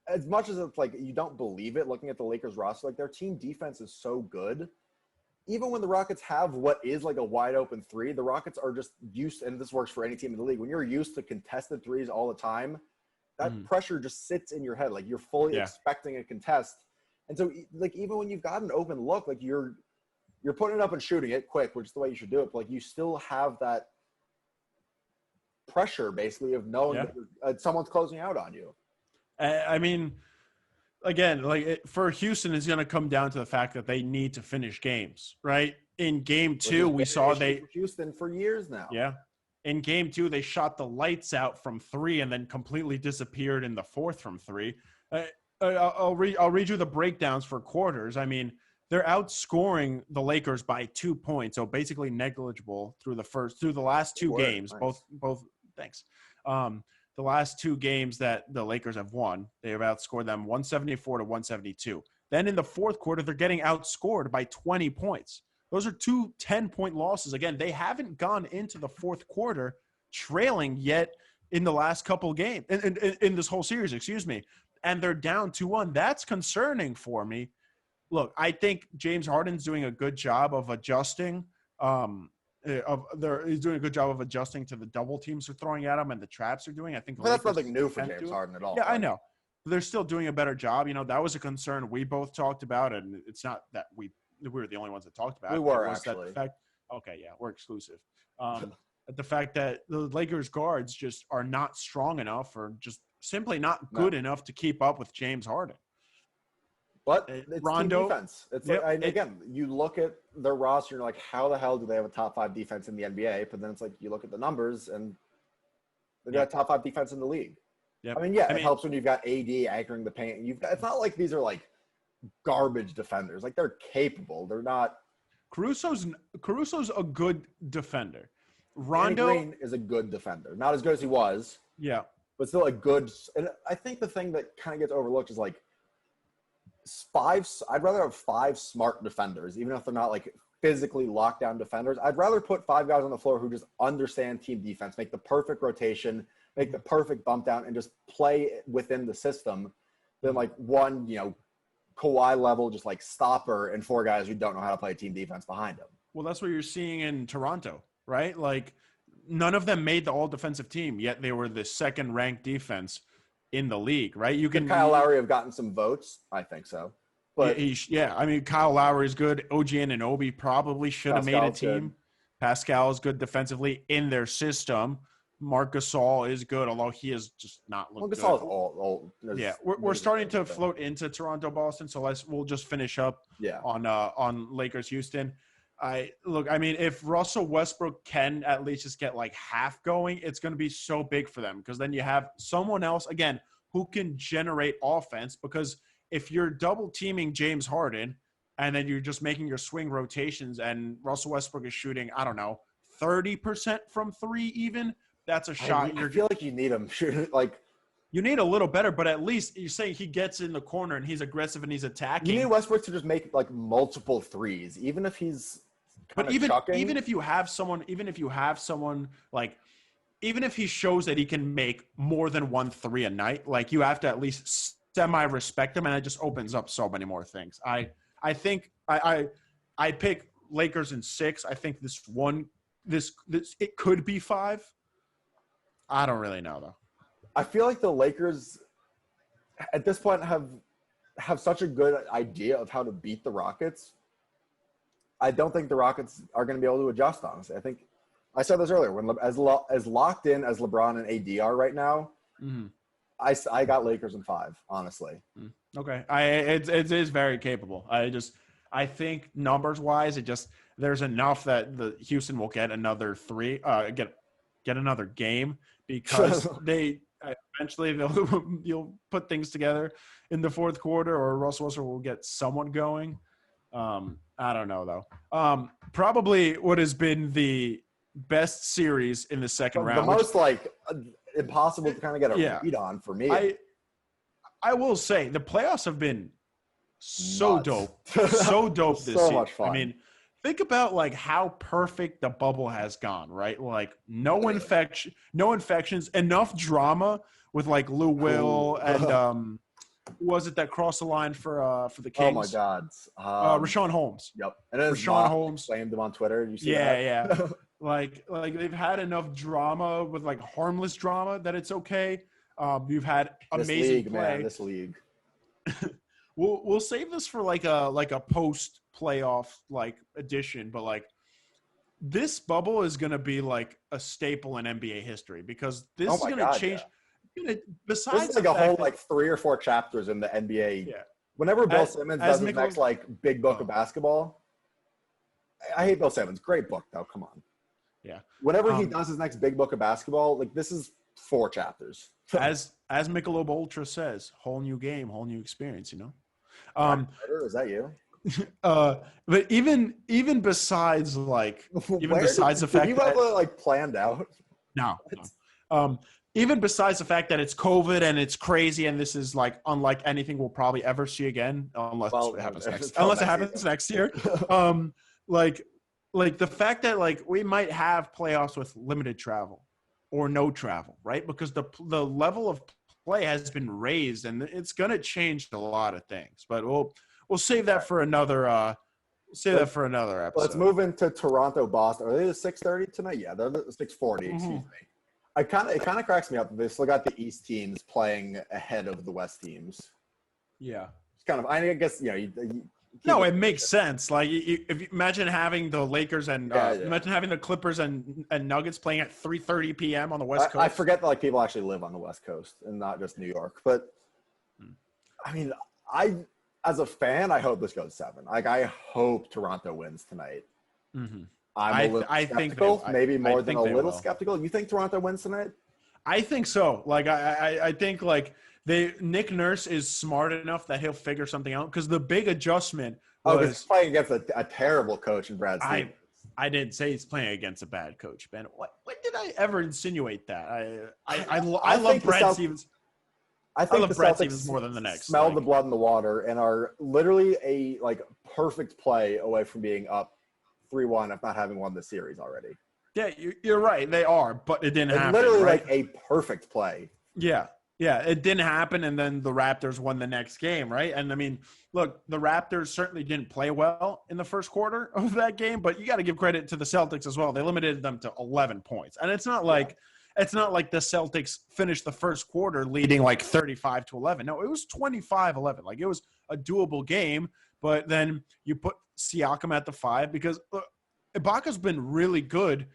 as much as it's like you don't believe it looking at the Lakers roster, like, their team defense is so good. Even when the Rockets have what is like a wide open 3, the Rockets are just used, and this works for any team in the league, when you're used to contested 3s all the time, that pressure just sits in your head. Like, you're fully expecting a contest. And so, like, even when you've got an open look, like, you're putting it up and shooting it quick, which is the way you should do it. But, like, you still have that pressure, basically, of knowing that someone's closing out on you. I mean, again, like, for Houston, it's going to come down to the fact that they need to finish games, right? In game 2, we saw Houston for years now. Yeah. In game 2, they shot the lights out from 3 and then completely disappeared in the 4th from 3. I'll read you the breakdowns for quarters. I mean, they're outscoring the Lakers by 2 points, so basically negligible through the last 2 games. Nice. Both. Thanks. The last 2 games that the Lakers have won, they have outscored them 174 to 172. Then in the 4th quarter, they're getting outscored by 20 points. Those are 2 10-point losses. Again, they haven't gone into the 4th quarter trailing yet in the last couple games, in this whole series, excuse me. And they're down 2-1. That's concerning for me. Look, I think James Harden's doing a good job of adjusting. He's doing a good job of adjusting to the double teams they're throwing at him and the traps they're doing. I think that's nothing new for James Harden at all. Yeah, right? I know. They're still doing a better job. You know, that was a concern we both talked about, and it's not that we were the only ones that talked about it. We were, actually. Okay, yeah, we're exclusive. The fact that the Lakers guards just are not strong enough, or just simply not good enough to keep up with James Harden. But it's Rondo, team defense. It's again, you look at their roster and you're like, how the hell do they have a top 5 defense in the NBA? But then it's like, you look at the numbers and they've got top 5 defense in the league. Yep. I mean, it helps when you've got AD anchoring the paint. It's not like these are like garbage defenders. Like, they're capable. They're not. Caruso's a good defender. Danny Rondo, Green is a good defender. Not as good as he was, yeah. but still a good. And I think the thing that kind of gets overlooked is like five. I'd rather have five smart defenders, even if they're not like physically lockdown defenders. I'd rather put five guys on the floor who just understand team defense, make the perfect rotation, make the perfect bump down, and just play within the system than like one, Kawhi level, just like stopper and four guys who don't know how to play team defense behind him. Well, that's what you're seeing in Toronto, right? Like none of them made the all defensive team, yet they were the second ranked defense in the league, right? Could Kyle Lowry have gotten some votes? I think so. But I mean, Kyle Lowry is good. OG Anunoby probably should have made a team. Good. Pascal is good defensively in their system. Marc Gasol is good, although he has just not looked good. Gasol is old. Yeah, we're starting to float into Toronto, Boston. So we'll just finish up on Lakers, Houston. I mean, if Russell Westbrook can at least just get like half going, it's going to be so big for them because then you have someone else again who can generate offense. Because if you're double teaming James Harden and then you're just making your swing rotations and Russell Westbrook is shooting, I don't know, 30% from three even. That's a shot. I feel like you need him shooting like you need a little better, but at least you're saying he gets in the corner and he's aggressive and he's attacking. You need Westbrook to just make like multiple threes, even if he's even if you have someone like even if he shows that he can make more than 1 3 a night, like you have to at least semi-respect him, and it just opens up so many more things. I think I pick Lakers in 6. I think this it could be 5. I don't really know though. I feel like the Lakers at this point have such a good idea of how to beat the Rockets. I don't think the Rockets are going to be able to adjust, honestly. I think I said this earlier, when as locked in as LeBron and AD are right now, I got Lakers in 5, honestly. Okay. It is very capable. I think numbers wise, there's enough that the Houston will get another 3, get another game because they eventually you'll put things together in the fourth quarter, or Russell Westbrook will get someone going. I don't know though. Probably what has been the best series in the second round. The most impossible to kind of get a read on for me. I will say the playoffs have been so dope, so dope this so year. Much fun. I mean, think about how perfect the bubble has gone, right? No infections, enough drama with Lou Will and was it that crossed the line for the Kings? Oh my God, Rashawn Holmes. Yep, and then Rashawn Holmes blamed him on Twitter. Did you see that? Yeah. like they've had enough drama with harmless drama that it's okay. You've had amazing play. This league. We'll save this for a post playoff edition, but this bubble is gonna be a staple in NBA history because this is gonna change. Yeah. Besides, this is a whole 3 or 4 chapters in the NBA. Yeah. Whenever Bill Simmons does his next big book of basketball, I hate Bill Simmons. Great book though. Come on. Yeah. Whenever he does his next big book of basketball, this is 4 chapters. as Michelob Ultra says, whole new game, whole new experience. Is that you? But even besides besides the fact you have that planned out. No. Even besides the fact that it's COVID and it's crazy and this is unlike anything we'll probably ever see again, unless it happens next year. The fact that we might have playoffs with limited travel or no travel, right? Because the level of play has been raised and it's going to change a lot of things. But we'll save that for another episode. Let's move into Toronto, Boston. Are they the 6:30 tonight? Yeah, they're the 6:40. Excuse me. It kind of cracks me up that they still got the East teams playing ahead of the West teams. Yeah, it's kind of. I guess it makes sense. If you imagine having the Lakers and imagine having the Clippers and Nuggets playing at 3:30 p.m. on the West Coast. I forget that people actually live on the West Coast and not just New York. But I mean, as a fan, I hope this goes 7. I hope Toronto wins tonight. Mm-hmm. I'm a little skeptical, maybe more than a little skeptical. You think Toronto wins tonight? I think so. I think Nick Nurse is smart enough that he'll figure something out because the big adjustment Oh, because he's playing against a terrible coach in Brad Stevens. I didn't say he's playing against a bad coach, Ben. When did I ever insinuate that? I love Brad Stevens. I think love Brad Stevens more than the next. Smell the blood in the water and are literally a perfect play away from being up 3-1, if not having won the series already. Yeah, you're right. They are, but it didn't happen. Literally right? a perfect play. Yeah, it didn't happen, and then the Raptors won the next game, right? And I mean, look, the Raptors certainly didn't play well in the first quarter of that game, but you got to give credit to the Celtics as well. They limited them to 11 points, and it's not like the Celtics finished the first quarter leading 35-11. No, it was 25-11. It was a doable game, but then you put Siakam at the 5 because Ibaka's been really good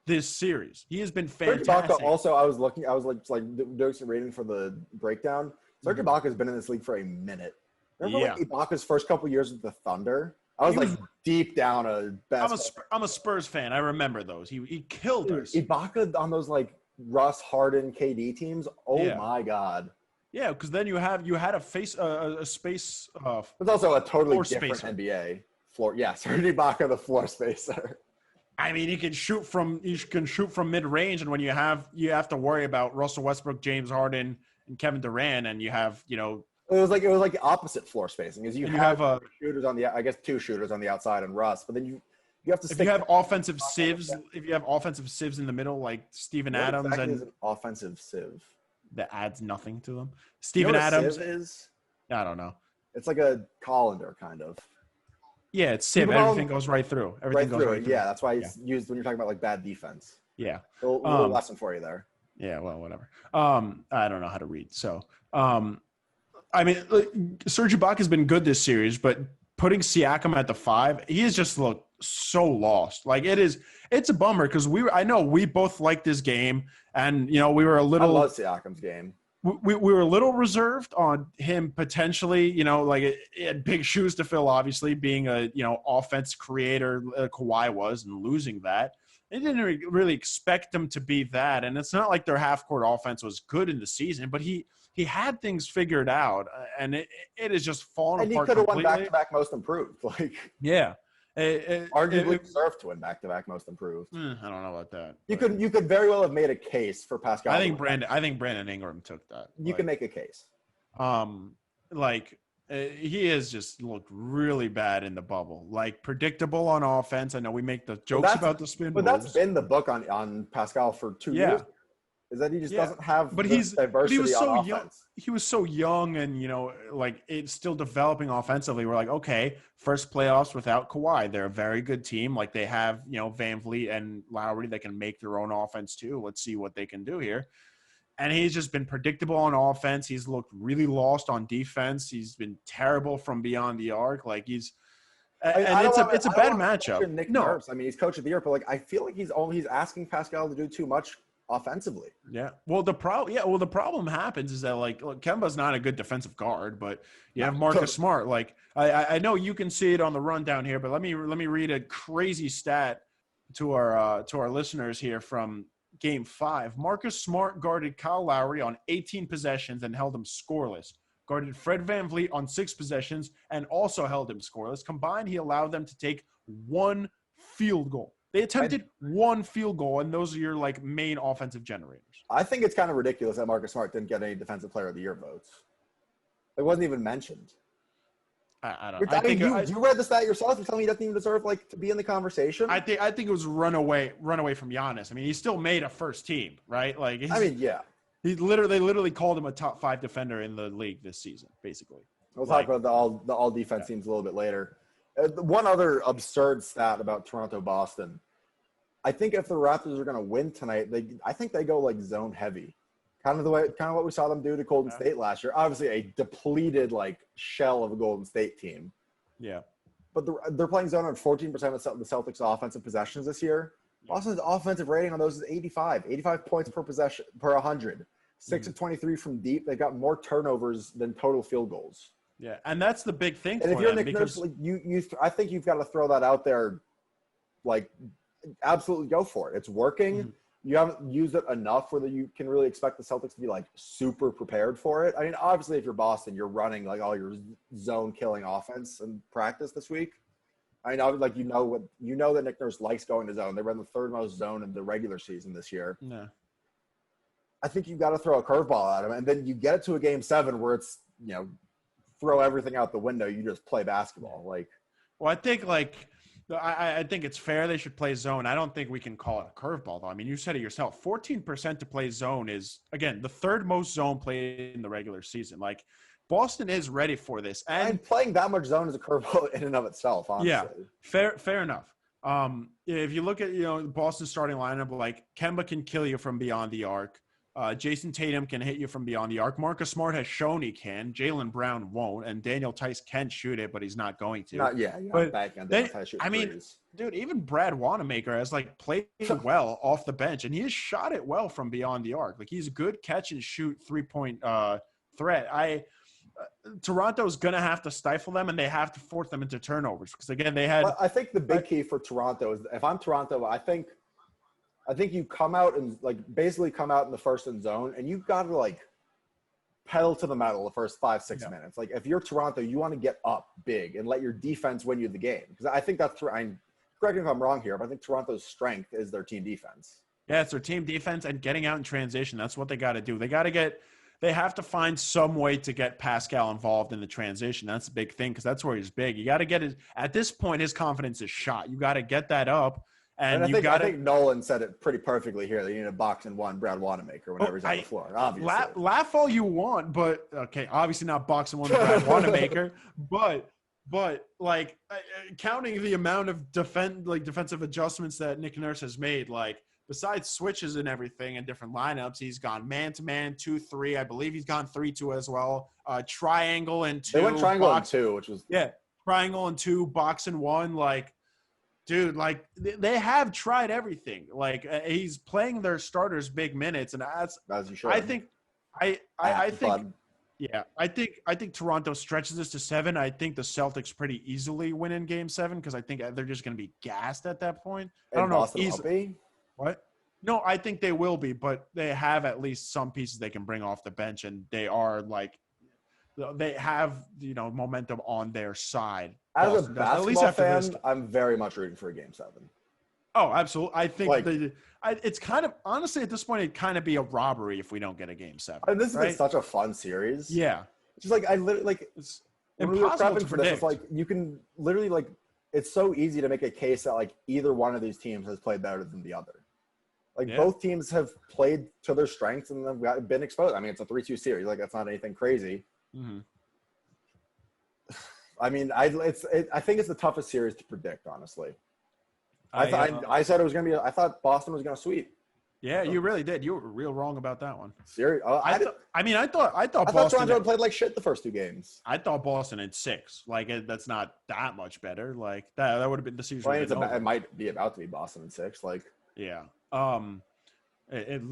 this series. He has been fantastic. Ibaka also, I was doing some reading for the breakdown. Serge Ibaka has been in this league for a minute. Remember Ibaka's first couple years with the Thunder? I was deep down a best. I'm a Spurs fan. I remember those. He killed us. Ibaka on those Russ, Harden, KD teams. Oh my God. Yeah, because then you had a space. It's also a totally different spacer. NBA floor. Yeah, Serge Ibaka, the floor spacer. I mean, he can shoot from mid range, and when you have to worry about Russell Westbrook, James Harden, and Kevin Durant, and you have It was like opposite floor spacing, because you have shooters on two shooters on the outside and Russ, but then you have to. If you have offensive sieves, in the middle, like Steven Adams, exactly is an offensive sieve that adds nothing to them. Steven Adams is. I don't know. It's like a colander kind of. Yeah, it's sieve. Everything goes right through. Everything goes right through. Yeah, that's why it's used when you're talking about bad defense. Yeah. A little lesson for you there. Yeah, well, whatever. I don't know how to read. So, I mean, Serge Ibaka has been good this series, but putting Siakam at the 5, he has just looked so lost. It's a bummer because I know we both liked this game, and we were a little. I love Siakam's game. We were a little reserved on him potentially, he had big shoes to fill, obviously, being a, offense creator Kawhi was, and losing that. They didn't really expect him to be that. And it's not like their half-court offense was good in the season, but he had things figured out, and it has just fallen apart. And he could have won back-to-back most improved. Yeah. Arguably deserved to win back-to-back most improved. I don't know about that. You could very well have made a case for Pascal. I think Brandon Ingram took that. You can make a case. He has just looked really bad in the bubble. Predictable on offense. I know we make the jokes about the spin moves. But that's been the book on Pascal for 2 years. Is that he just doesn't have diversity on offense. He was so young and, it's still developing offensively. We're like, okay, first playoffs without Kawhi. They're a very good team. They have, Van Vliet and Lowry that can make their own offense too. Let's see what they can do here. And he's just been predictable on offense. He's looked really lost on defense. He's been terrible from beyond the arc. It's a bad matchup. Nick Nurse. I mean, he's coach of the year, but I feel like he's asking Pascal to do too much offensively. Yeah. Well, the problem happens is that Kemba's not a good defensive guard, but you have Marcus Smart. I know you can see it on the rundown here, but let me read a crazy stat to our listeners here from Game 5. Marcus Smart guarded Kyle Lowry on 18 possessions and held him scoreless. Guarded Fred VanVleet on 6 possessions and also held him scoreless. Combined, he allowed them to take 1 field goal. They attempted 1 field goal, and those are your main offensive generators. I think it's kind of ridiculous that Marcus Smart didn't get any Defensive Player of the Year votes. It wasn't even mentioned. I don't know. You read the stat yourself. You're telling me he doesn't even deserve to be in the conversation. I think it was run away from Giannis. I mean, he still made a first team, right? They literally called him a top 5 defender in the league this season, basically. We'll talk about the all defense teams a little bit later. One other absurd stat about Toronto-Boston. I think if the Raptors are going to win tonight, I think they go zone heavy. Kind of what we saw them do to Golden State last year. Obviously a depleted shell of a Golden State team. Yeah. But they're playing zone on 14% of the Celtics offensive possessions this year. Boston's offensive rating on those is 85 points per possession per 100. 6 of 23 from deep. They've got more turnovers than total field goals. Yeah, and that's the big thing. And if you're Nick Nurse, I think you've got to throw that out there. Absolutely go for it. It's working. you haven't used it enough where you can really expect the Celtics to be like super prepared for it. I mean, obviously, if you're Boston, you're running like all your zone killing offense in practice this week. I mean, like you know that Nick Nurse likes going to zone. They ran the third most zone in the regular season this year. Yeah. I think you've got to throw a curveball at him, and then you get it to a game 7 where it's throw everything out the window. You just play basketball. Like, well, I think I think it's fair they should play zone. I don't think we can call it a curveball, though. I mean, you said it yourself. 14% to play zone is, again, the third most zone played in the regular season. Like, Boston is ready for this. And playing that much zone is a curveball in and of itself, honestly. Yeah, fair enough. If you look at, Boston's starting lineup, like, Kemba can kill you from beyond the arc. Jason Tatum can hit you from beyond the arc. Marcus Smart has shown he can. Jaylen Brown won't. And Daniel Tice can shoot it, but he's not going to. Dude, even Brad Wanamaker has played well off the bench, and he has shot it well from beyond the arc. Like, he's a good catch and shoot 3-point threat. Toronto's going to have to stifle them, and they have to force them into turnovers because, again, they had – I think the big key for Toronto is if I'm Toronto, I think you come out and basically come out in the first in zone, and you've got to pedal to the metal the first 5-6 minutes. Like, if you're Toronto, you want to get up big and let your defense win you the game. Because I think that's correct me if I'm wrong here, but I think Toronto's strength is their team defense. Yeah, it's their team defense and getting out in transition. That's what they got to do. They have to find some way to get Pascal involved in the transition. That's a big thing because that's where he's big. You got to get at this point, his confidence is shot. You got to get that up. And I think Nolan said it pretty perfectly here. They need a box and one Brad Wanamaker whenever he's on the floor. Obviously, laugh all you want, but okay, obviously not box and one Brad Wanamaker, but counting the amount of defensive adjustments that Nick Nurse has made, besides switches and everything and different lineups, he's gone man-to-man, 2-3. I believe he's gone 3-2 as well. Triangle and 2. They went triangle and 2, which was triangle and 2, box and 1. Dude, they have tried everything. He's playing their starters big minutes, and as you should. I think Toronto stretches this to 7. I think the Celtics pretty easily win in Game 7 because I think they're just going to be gassed at that point. I don't know if easily. What? No, I think they will be, but they have at least some pieces they can bring off the bench, and they are they have momentum on their side. As a basketball fan, I'm very much rooting for a Game 7. Oh, absolutely. I think it's kind of honestly at this point it'd kind of be a robbery if we don't get a Game 7. And this has been such a fun series. Yeah, it's just I literally it's impossible to predict. This, you can literally it's so easy to make a case that either one of these teams has played better than the other. Both teams have played to their strengths and have been exposed. I mean, it's a 3-2 series. That's not anything crazy. Mm-hmm. I mean, I think it's the toughest series to predict, honestly. I said it was going to be. I thought Boston was going to sweep. Yeah, you really did. You were real wrong about that one. Serious? I thought Boston Toronto played like shit the first 2 games. I thought Boston in 6. That's not that much better. That would have been the series. It might be about to be Boston in 6. Yeah. It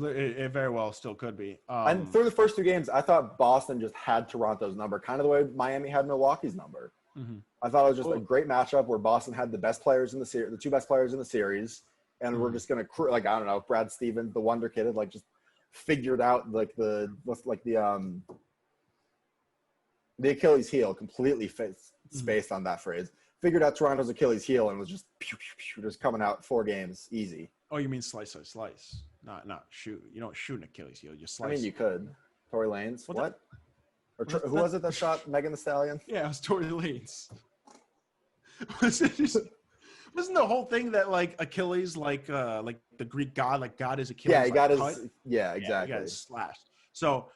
very well still could be. And through the first 2 games, I thought Boston just had Toronto's number, kind of the way Miami had Milwaukee's number. Mm-hmm. I thought it was just a great matchup where Boston had the best players in the series, the 2 best players in the series, and we're just gonna I don't know, Brad Stevens, the wonder kid, had just figured out the Achilles heel completely spaced on that phrase. Figured out Toronto's Achilles heel and was just just coming out 4 games easy. Oh, you mean slice? Not shoot. You don't shoot an Achilles heel. You slice. I mean, you could. Tory Lanez. What? Who was it that shot Megan Thee Stallion? Yeah, it was Tory Lanez. Wasn't the whole thing that Achilles, the Greek god, God is Achilles? Yeah, he got cut? his. Yeah, exactly. He got his slashed. So,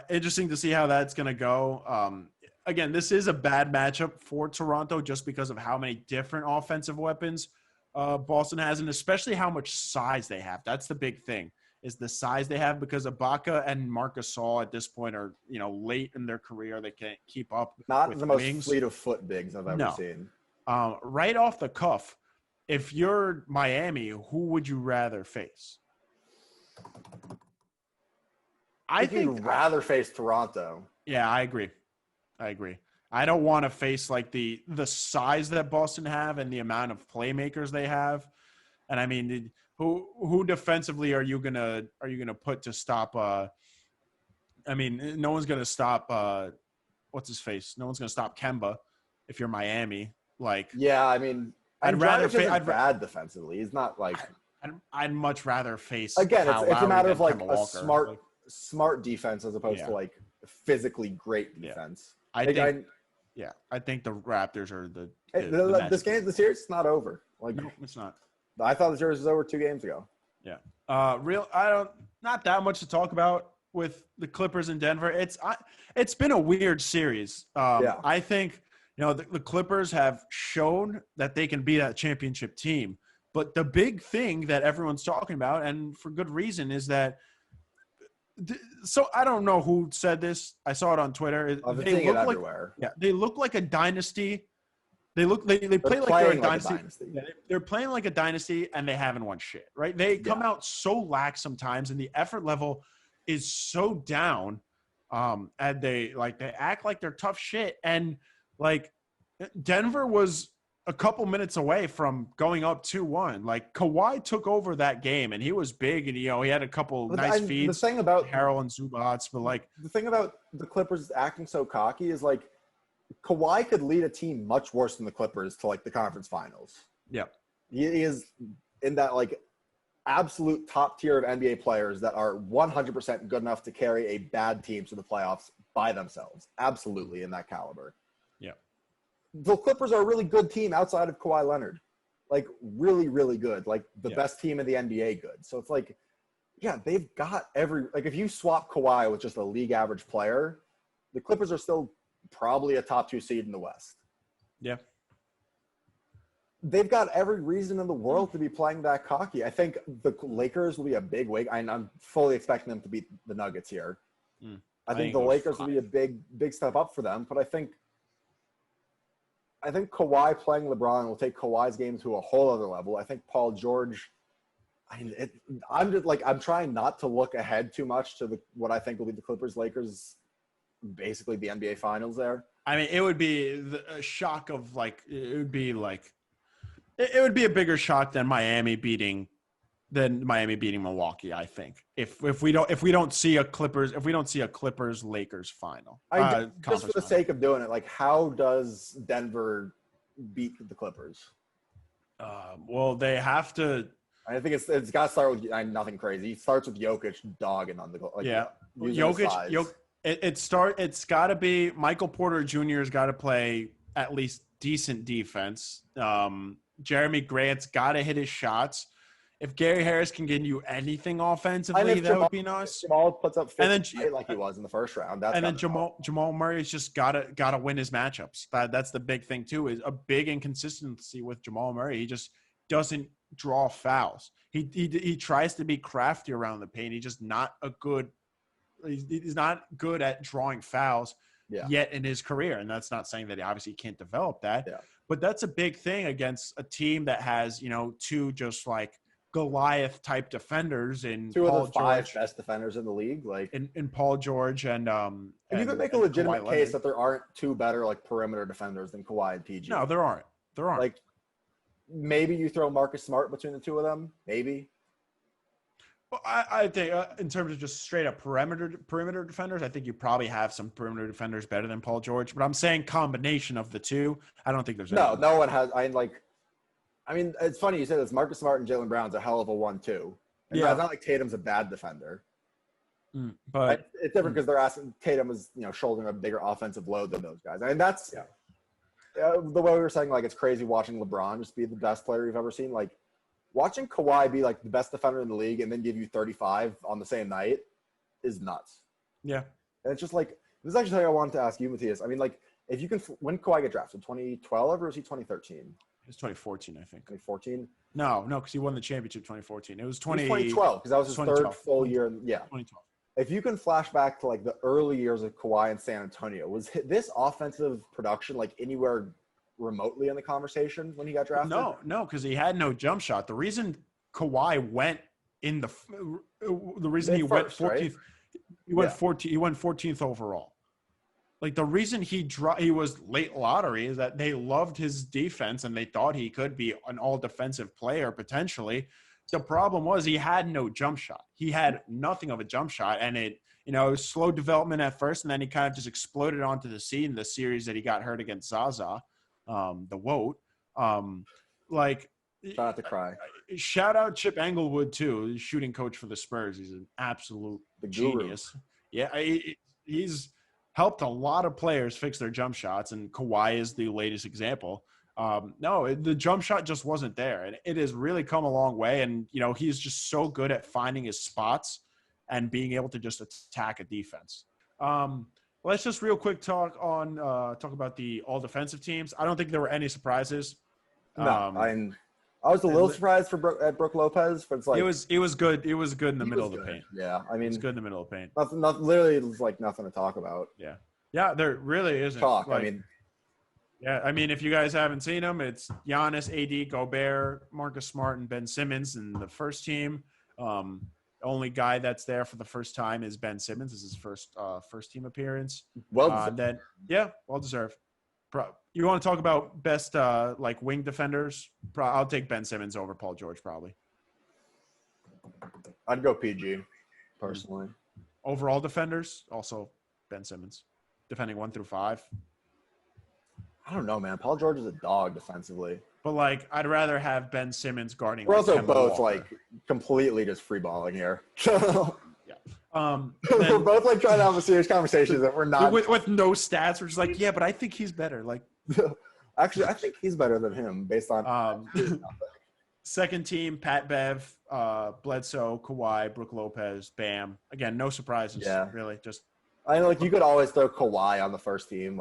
interesting to see how that's gonna go. Again, this is a bad matchup for Toronto just because of how many different offensive weapons Boston has, and especially how much size they have. That's the big thing, is the size they have, because Ibaka and Marc Gasol at this point are, late in their career. They can't keep up. Not with the most wings. fleet of foot bigs I've ever seen. Right off the cuff, if you're Miami, who would you rather face? I think you'd rather face Toronto. Yeah, I agree. I don't want to face the size that Boston have and the amount of playmakers they have. And I mean, who defensively are you gonna put to stop? I mean, no one's gonna stop. What's his face? No one's gonna stop Kemba if you're Miami. Like, yeah, I mean, I'd rather bad defensively. He's not like. I'd much rather face again. It's a matter of like Kemba a Walker. smart defense as opposed to like physically great defense. I think the Raptors are the the series is not over. Like, no, it's not. I thought the series was over 2 games ago. Yeah. Not that much to talk about with the Clippers in Denver. It's been a weird series. I think, the Clippers have shown that they can be that championship team. But the big thing that everyone's talking about, and for good reason, is that so I don't know who said this. I saw it on Twitter. They look everywhere. They look like a dynasty. They play like they're a dynasty. Yeah, they're playing like a dynasty, and they haven't won shit, right? They come out so lax sometimes, and the effort level is so down. And they act like they're tough shit. And like Denver was a couple minutes away from going up 2-1. Like Kawhi took over that game, and he was big, and he had a couple nice feeds. The thing about Harrell and Zubats, but like the thing about the Clippers acting so cocky is like Kawhi could lead a team much worse than the Clippers to like the conference finals. Yeah, he is in that like absolute top tier of NBA players that are 100% good enough to carry a bad team to the playoffs by themselves. Absolutely in that caliber. Yeah. The Clippers are a really good team outside of Kawhi Leonard. Like really, really good. Like the best team in the NBA good. So it's like, yeah, they've got if you swap Kawhi with just a league average player, the Clippers are still probably a top 2 seed in the West. Yeah. They've got every reason in the world to be playing that cocky. I think the Lakers will be a big wake. I'm fully expecting them to beat the Nuggets here. I think the Lakers will be a big step up for them. But I think Kawhi playing LeBron will take Kawhi's game to a whole other level. I think Paul George. I'm trying not to look ahead too much to what I think will be the Clippers-Lakers, basically the NBA Finals there. I mean, it would be a shock of it would be a bigger shock than Miami beating Milwaukee. I think if we don't see a Clippers Lakers final. Just for the sake of doing it, like how does Denver beat the Clippers? Well, they have to. I think it's got to start with nothing crazy. It starts with Jokic dogging on the goal. Jokic. It's got to be Michael Porter Jr. has got to play at least decent defense. Jeremy Grant's got to hit his shots. If Gary Harris can give you anything offensively, that would be nice. Jamal puts up 50 like he was in the first round. Jamal Murray's just gotta win his matchups. That's the big thing too. Is a big inconsistency with Jamal Murray. He just doesn't draw fouls. He tries to be crafty around the paint. He's just not a good. He's not good at drawing fouls yet in his career, and that's not saying that he obviously can't develop that. Yeah. But that's a big thing against a team that has, two just like Goliath type defenders in two of the 5 best defenders in the league, like in Paul George and you could make a legitimate case that there aren't 2 better like perimeter defenders than Kawhi and PG. No, there aren't. Like maybe you throw Marcus Smart between the 2 of them, maybe. Well, I think in terms of just straight up perimeter defenders, I think you probably have some perimeter defenders better than Paul George. But I'm saying combination of the 2. I don't think there's no one has. I mean, it's funny you said this. Marcus Smart and Jaylen Brown's a hell of a 1-2. And it's not like Tatum's a bad defender. But it's different because they're asking Tatum is shouldering a bigger offensive load than those guys. I mean, that's the way we were saying. Like it's crazy watching LeBron just be the best player you've ever seen. Like. Watching Kawhi be like the best defender in the league and then give you 35 on the same night is nuts. Yeah. And it's just like, this is actually something I wanted to ask you, Matias. I mean, like, if you can, when Kawhi get drafted, 2012 or was he 2013? It was 2014, I think. 2014? No, because he won the championship 2014. It was 2012 because that was his third full year. Yeah. 2012. If you can flash back to like the early years of Kawhi in San Antonio, was this offensive production like anywhere remotely in the conversation when he got drafted? No, because he had no jump shot. The reason Kawhi went in the reason he went 14th, right? He went 14th overall. like the reason he was late lottery is that they loved his defense and they thought he could be an all defensive player potentially. The problem was he had no jump shot. He had nothing of a jump shot, and it was slow development at first, and then he kind of just exploded onto the scene in the series that he got hurt against Zaza, the Woat. Like, try not to cry. Shout out Chip Englewood too, the shooting coach for the Spurs. He's an absolute genius. Yeah, he's helped a lot of players fix their jump shots, and Kawhi is the latest example. The jump shot just wasn't there, and it has really come a long way. And he's just so good at finding his spots and being able to just attack a defense. Let's just real quick talk about the all defensive teams. I don't think there were any surprises. No, I was a little surprised at Brook Lopez, but it's like it was good. It was good in the middle of the paint. Yeah, I mean, it's good in the middle of the paint. Nothing, literally, it's like nothing to talk about. Yeah. There really isn't. Talk. Like, I mean, if you guys haven't seen them, it's Giannis, AD, Gobert, Marcus Smart, and Ben Simmons in the first team. Only guy that's there for the first time is Ben Simmons. This is his first team appearance. Well deserved. You want to talk about best wing defenders? I'll take Ben Simmons over Paul George probably. I'd go PG personally. Overall defenders, also Ben Simmons, defending 1 through 5. I don't know, man. Paul George is a dog defensively. But I'd rather have Ben Simmons guarding. We're also both completely just free balling here. We're both trying to have a serious conversation that we're not with no stats. We're just but I think he's better. Actually, I think he's better than him based on second team: Pat Bev, Bledsoe, Kawhi, Brook Lopez, Bam. Again, no surprises. Yeah, really. Just I know, you could always throw Kawhi on the first team.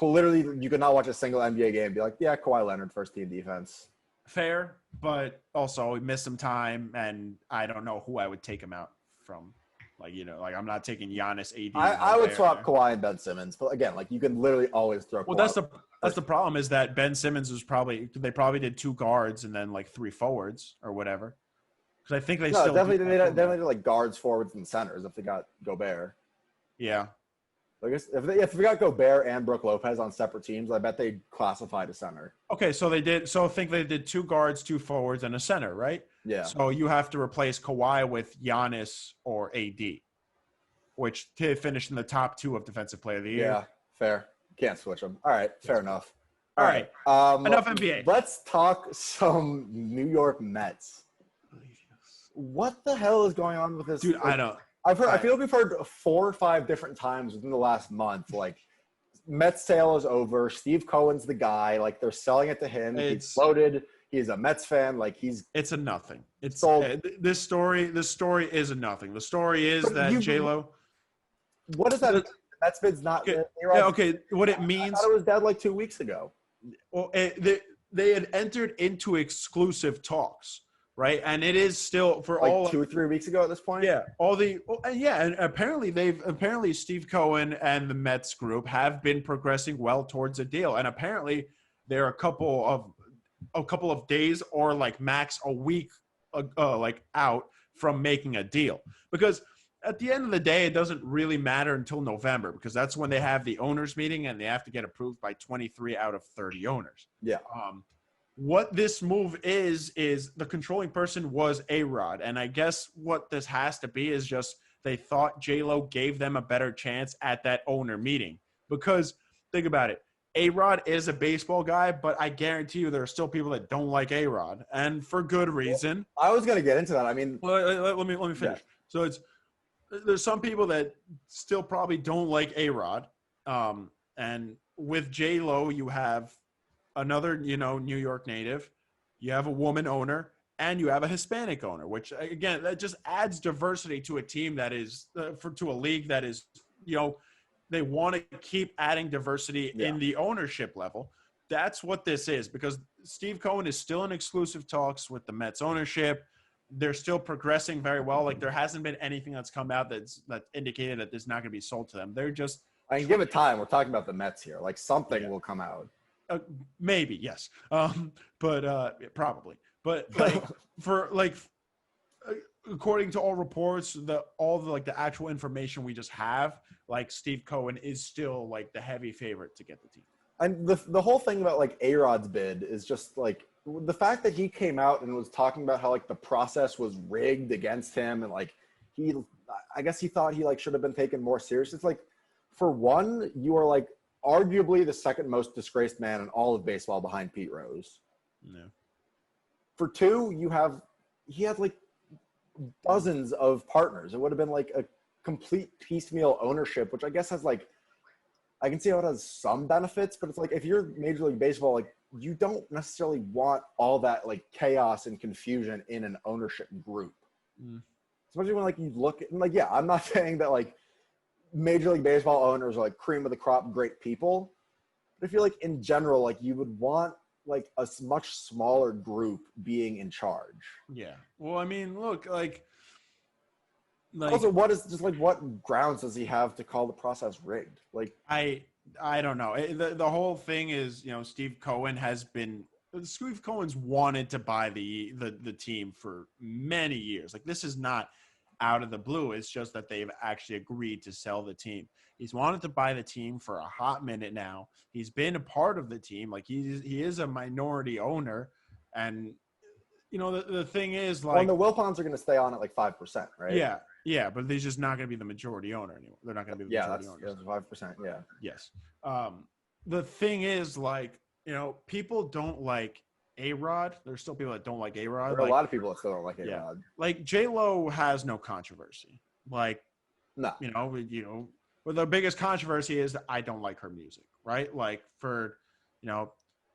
Literally, you could not watch a single NBA game and be like, yeah, Kawhi Leonard, first team defense. Fair, but also we missed some time, and I don't know who I would take him out from. I'm not taking Giannis, AD. I would swap Kawhi and Ben Simmons, but again, you can literally always throw. Well, Kawhi. that's the problem is that Ben Simmons was they probably did 2 guards and then 3 forwards or whatever. Because I think they definitely did guards, forwards, and centers if they got Gobert. Yeah. If we got Gobert and Brook Lopez on separate teams, I bet they classified a center. Okay, so they did. So I think they did 2 guards, 2 forwards, and a center, right? Yeah. So you have to replace Kawhi with Giannis or AD, which finished in the top 2 of Defensive Player of the Year. Yeah, fair. Can't switch them. All right, fair enough. All right. Enough NBA. Let's talk some New York Mets. What the hell is going on with this? Dude, I don't. I feel like we've heard 4 or 5 different times within the last month, Mets sale is over. Steve Cohen's the guy. They're selling it to him. He's loaded. He's a Mets fan. It's a nothing. It's sold. This story is a nothing. The story is that J-Lo. What is that? The Mets bid's not. Okay. What it means. I thought it was dead 2 weeks ago. Well, they had entered into exclusive talks. Right, and it is still for 2 or 3 weeks ago at this point. Yeah, and apparently Steve Cohen and the Mets group have been progressing well towards a deal, and apparently they're a couple of days or max a week, out from making a deal. Because at the end of the day, it doesn't really matter until November because that's when they have the owners meeting and they have to get approved by 23 out of 30 owners. Yeah. What this move is the controlling person was A-Rod. And I guess what this has to be is just they thought J-Lo gave them a better chance at that owner meeting. Because think about it. A-Rod is a baseball guy, but I guarantee you there are still people that don't like A-Rod. And for good reason. I was going to get into that. I mean. Let me finish. Yeah. So there's some people that still probably don't like A-Rod. And with J-Lo, you have another, New York native, you have a woman owner, and you have a Hispanic owner, which again, that just adds diversity to a team that is to a league that is, they want to keep adding diversity in the ownership level. That's what this is because Steve Cohen is still in exclusive talks with the Mets ownership. They're still progressing very well. There hasn't been anything that's come out that indicated that this is not going to be sold to them. They're just. I can give it time. We're talking about the Mets here. Something will come out. Maybe yes, but probably. But according to all reports, the actual information we just have, like Steve Cohen is still like the heavy favorite to get the team. And the whole thing about like A-Rod's bid is just like the fact that he came out and was talking about how like the process was rigged against him, and like I guess he thought he like should have been taken more serious. It's like, for one, you are like arguably the second most disgraced man in all of baseball behind Pete Rose. No. For two, he had like dozens of partners. It would have been like a complete piecemeal ownership, which I guess has like, I can see how it has some benefits, but it's like, if you're Major League Baseball, like you don't necessarily want all that like chaos and confusion in an ownership group. Especially when like you look at, like, yeah, I'm not saying that like Major League Baseball owners are like cream of the crop, great people, but I feel like in general, like you would want like a much smaller group being in charge. Yeah. Well, I mean, look, like also, what grounds does he have to call the process rigged? Like, I don't know. The whole thing is, Steve Cohen's wanted to buy the team for many years. Like, this is not out of the blue. It's just that they've actually agreed to sell the team. He's wanted to buy the team for a hot minute now. He's been a part of the team. Like, he is a minority owner. And, the thing is, like... Well, the Wilpons are going to stay on at like 5%, right? Yeah, but they're just not going to be the majority owner anymore. They're not going to be the majority owner. Yeah, 5%, yeah. Yes. The thing is, like, people don't like A-Rod. There's still people that don't like A-Rod. There are a lot of people that still don't like A-Rod. Yeah. Like, J-Lo has no controversy. Like, no. Well, the biggest controversy is that I don't like her music, right? Like, for,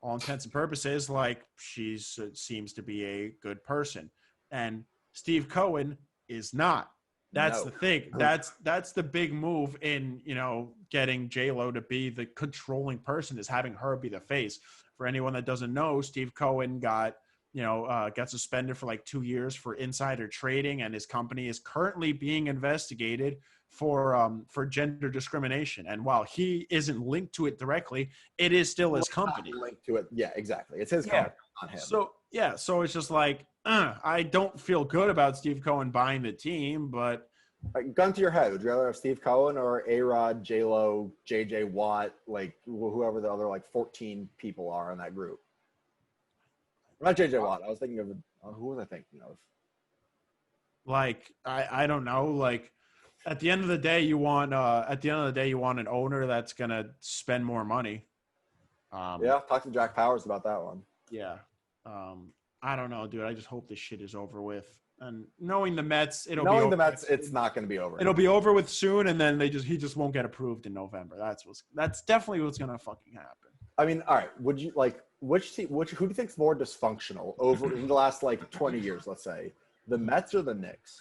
all intents and purposes, like, she seems to be a good person. And Steve Cohen is not. That's the thing. That's the big move in, getting J-Lo to be the controlling person, is having her be the face. For anyone that doesn't know, Steve Cohen got suspended for like 2 years for insider trading, and his company is currently being investigated for gender discrimination. And while he isn't linked to it directly, it is still his company. Linked to it, yeah, exactly. It's his company, not him. So it's just like, I don't feel good about Steve Cohen buying the team, but gun to your head, would you rather have Steve Cohen or A-Rod, J-Lo, J.J. Watt, like whoever the other like 14 people are in that group? Not J.J. Watt. I was thinking of who was I thinking of? Like, I don't know. Like, at the end of the day, you want an owner that's gonna spend more money. Talk to Jack Powers about that one. Yeah. I don't know, dude. I just hope this shit is over with. And knowing the Mets, it's not going to be over. It'll be over with soon, and then he just won't get approved in November. That's definitely what's going to fucking happen. I mean, all right. Would you like who do you think's more dysfunctional over in the last like 20 years? Let's say the Mets or the Knicks.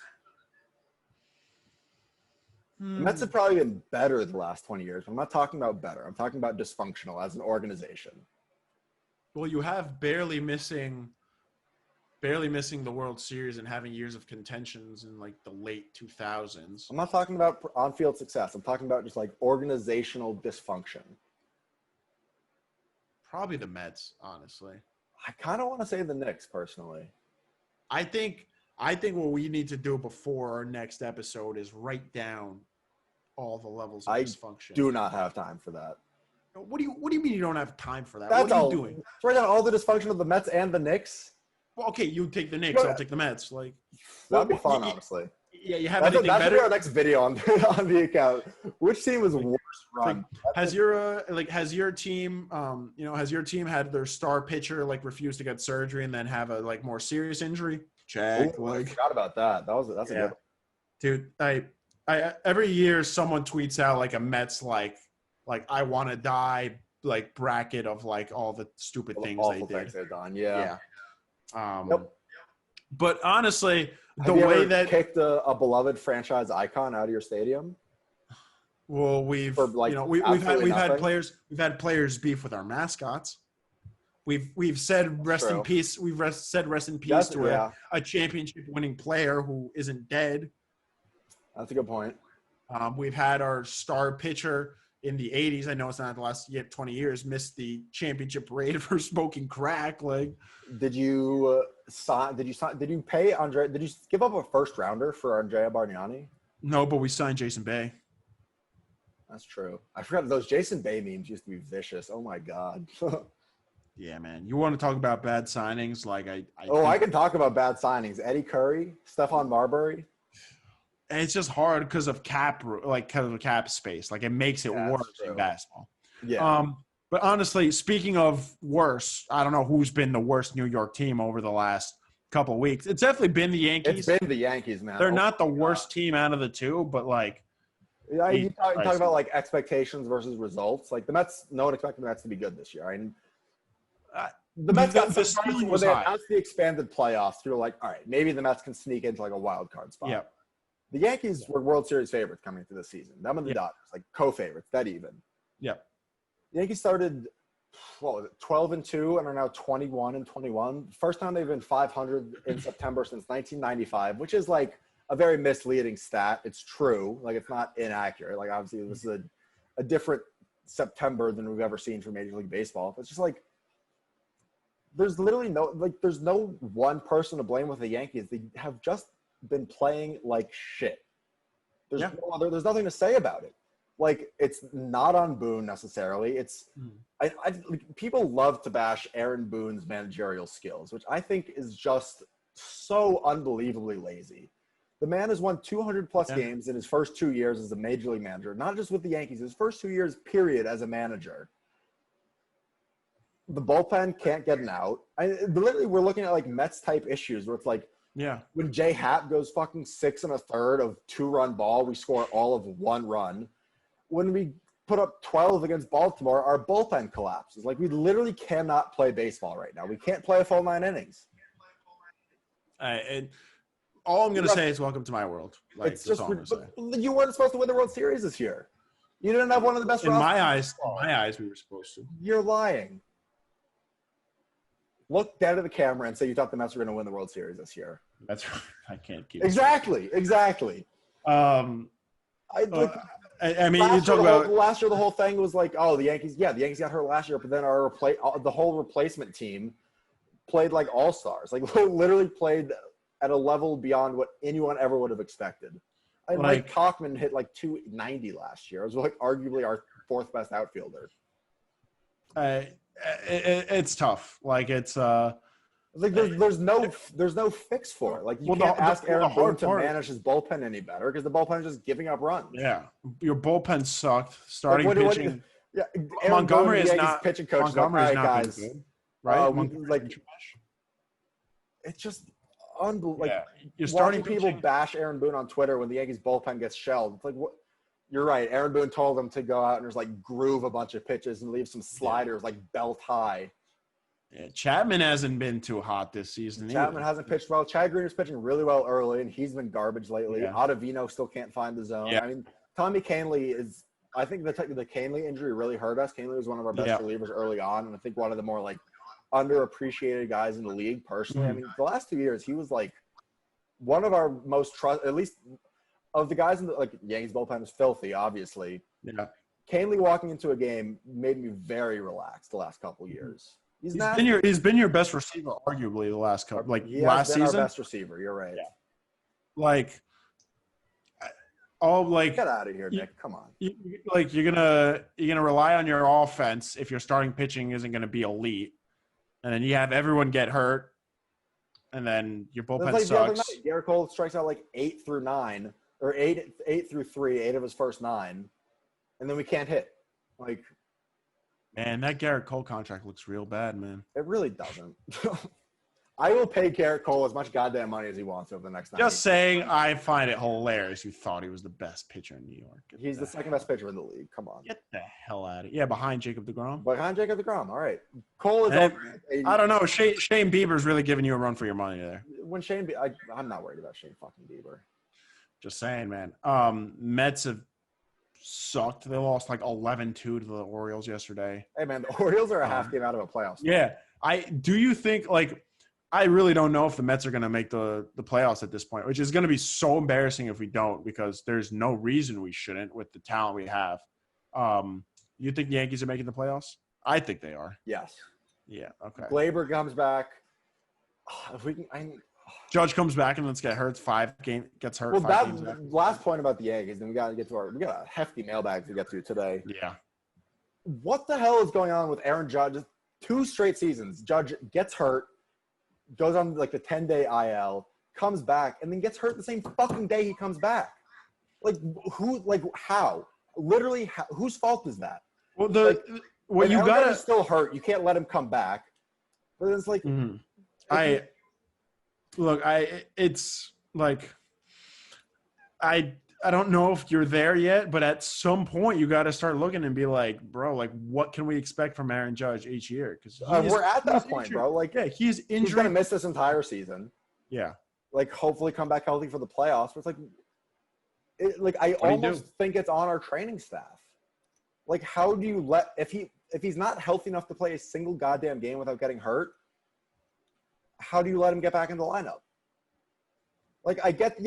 The Mets have probably been better the last 20 years. I'm not talking about better. I'm talking about dysfunctional as an organization. Well, you have barely missing the World Series and having years of contentions in like the late 2000s. I'm not talking about on-field success. I'm talking about just like organizational dysfunction. Probably the Mets, honestly. I kind of want to say the Knicks personally. I think what we need to do before our next episode is write down all the levels of dysfunction. I do not have time for that. What do you mean you don't have time for that? What are you doing? Write down all the dysfunction of the Mets and the Knicks. Well, okay, you take the Knicks, I'll take the Mets. Like, that'd be fun, honestly. Yeah, you have anything better? That should be our next video on the account. Which team was worst run? Has your team had their star pitcher like refuse to get surgery and then have a like more serious injury? Check. I forgot about that. That's a good one. Dude, I every year someone tweets out like a Mets like I want to die like bracket of like all the stupid things they did. Things they've done. Yeah. But honestly, the way that kicked a beloved franchise icon out of your stadium. Well, we've had players beef with our mascots. We've said rest in peace. We've said rest in peace to a championship winning player who isn't dead. That's a good point. We've had our star pitcher in the 80s. I know it's not the last 20 years, missed the championship parade for smoking crack. Like, did you Did you pay Andre? Did you give up a first rounder for Andrea Bargnani? No, but we signed Jason Bay. That's true. I forgot those Jason Bay memes used to be vicious. Oh my god. Yeah, man. You want to talk about bad signings? Like I can talk about bad signings. Eddie Curry, Stephon Marbury. It's just hard because of cap space. Like it makes it worse in basketball. Yeah. But honestly, speaking of worse, I don't know who's been the worst New York team over the last couple of weeks. It's definitely been the Yankees. It's been the Yankees, man. They're not the worst team out of the two, but like. Yeah, you talk about like expectations versus results. Like the Mets, no one expected the Mets to be good this year. The Mets got the ceiling when they announced the expanded playoffs. You're like, all right, maybe the Mets can sneak into like a wild card spot. Yeah. The Yankees were World Series favorites coming into the season. Them and the Dodgers, like co-favorites, that even. Yeah. The Yankees started, 12-2 and are now 21-21. First time they've been 500 in September since 1995, which is like a very misleading stat. It's true. Like it's not inaccurate. Like obviously this is a different September than we've ever seen for Major League Baseball. It's just like there's literally there's no one person to blame with the Yankees. They have just been playing like shit. There's there's nothing to say about it. Like it's not on Boone necessarily. It's people love to bash Aaron Boone's managerial skills, which I think is just so unbelievably lazy. The man has won 200 plus games in his first 2 years as a major league manager, not just with the Yankees, his first 2 years period as a manager. The bullpen can't get an out. Literally, we're looking at like Mets type issues where it's like, when Jay Happ goes fucking 6 1/3 of 2-run ball, we score all of 1 run. When we put up 12 against Baltimore, our bullpen collapses. Like we literally cannot play baseball right now. We can't play a full 9 innings. All I'm going to say is welcome to my world. Like, it's just you weren't supposed to win the World Series this year. You didn't have one of the best. In my eyes, we were supposed to. You're lying. Look down at the camera and say you thought the Mets were going to win the World Series this year. That's right. I can't keep exactly. I mean, you talk about last year. The whole thing was like, oh, the Yankees. Yeah, the Yankees got hurt last year, but then the whole replacement team played like all stars. Like literally played at a level beyond what anyone ever would have expected. Mike Tauchman hit like 290 last year. It was like arguably our 4th best outfielder. It's tough. Like it's like there's no fix for it. Like you can't ask Aaron Boone to manage his bullpen any better because the bullpen is just giving up runs. Yeah, your bullpen sucked. Starting pitching. Montgomery is not pitching coach. Montgomery is not guys, good, right? It's just unbelievable. Yeah. You're starting people bash Aaron Boone on Twitter when the Yankees bullpen gets shelled. It's like what? You're right. Aaron Boone told them to go out and just like groove a bunch of pitches and leave some sliders like belt high. Yeah, Chapman hasn't been too hot this season. Chapman hasn't pitched well. Chad Green is pitching really well early, and he's been garbage lately. Yeah. Ottavino still can't find the zone. Yeah. I mean, Tommy Kahnle is – I think the Kahnle injury really hurt us. Kahnle was one of our best relievers early on, and I think one of the more, like, underappreciated guys in the league personally. I mean, the last 2 years, he was, like, one of our most – at least of the guys in the – like, Yankees bullpen is filthy, obviously. Yeah. Kahnle walking into a game made me very relaxed the last couple years. He's been your best receiver, arguably, the last couple, like last season. Our best receiver. You're right. Yeah. Like, get out of here, Nick. Come on. You're gonna rely on your offense if your starting pitching isn't gonna be elite, and then you have everyone get hurt, and then your bullpen sucks. The other night, Garrett Cole strikes out like 8 through 9 or 8 through 3, 8 of his first 9, and then we can't hit. Like. Man, that Garrett Cole contract looks real bad, man. It really doesn't. I will pay Garrett Cole as much goddamn money as he wants over the next 9 Just saying, I find it hilarious you thought he was the best pitcher in New York. He's the second best pitcher in the league. Come on. Get the hell out of here. Yeah, behind Jacob deGrom. Behind Jacob deGrom. All right. Cole is over. I don't know. Shane Bieber's really giving you a run for your money there. When I'm not worried about Shane fucking Bieber. Just saying, man. Mets have sucked. They lost like 11-2 to the Orioles yesterday. Hey, man, the Orioles are a half game out of a playoff spot. Yeah. Do you think, like, I really don't know if the Mets are going to make the playoffs at this point, which is going to be so embarrassing if we don't because there's no reason we shouldn't with the talent we have. You think the Yankees are making the playoffs? I think they are. Yes. Yeah, okay. Glaber comes back. if we can, Judge comes back and let's get hurt. Gets hurt. well, 5 games that after. last point about the Yankees, then we got a hefty mailbag to get to today. Yeah. What the hell is going on with Aaron Judge? 2 straight seasons. Judge gets hurt, goes on like the 10-day IL, comes back, and then gets hurt the same fucking day he comes back. Like who? Like how? Literally, whose fault is that? Well, you gotta still hurt. You can't let him come back. But it's like, it's like I don't know if you're there yet, but at some point you got to start looking and be like, bro, like what can we expect from Aaron Judge each year? Because we're at that point, bro. Like, yeah, he's injured. He's gonna miss this entire season. Yeah. Like, hopefully come back healthy for the playoffs. But it's like, I almost think it's on our training staff. Like, how do you if he's not healthy enough to play a single goddamn game without getting hurt? How do you let him get back in the lineup? Like, I get,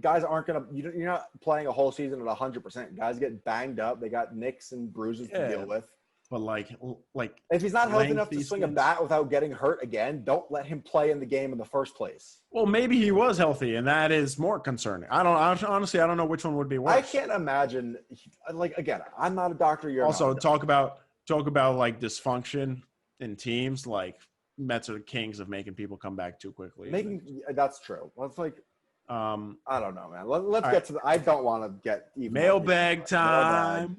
guys aren't going to – you're not playing a whole season at 100%. Guys get banged up. They got nicks and bruises to deal with. But, like if he's not healthy enough to swing a bat without getting hurt again, don't let him play in the game in the first place. Well, maybe he was healthy, and that is more concerning. Honestly, I don't know which one would be worse. I can't imagine – like, again, I'm not a doctor. You're also, not. talk about, like, dysfunction in teams, like – Mets are the kings of making people come back too quickly. That's true. Well, it's like, I don't know, man. Let's get to I don't want to get even mailbag time.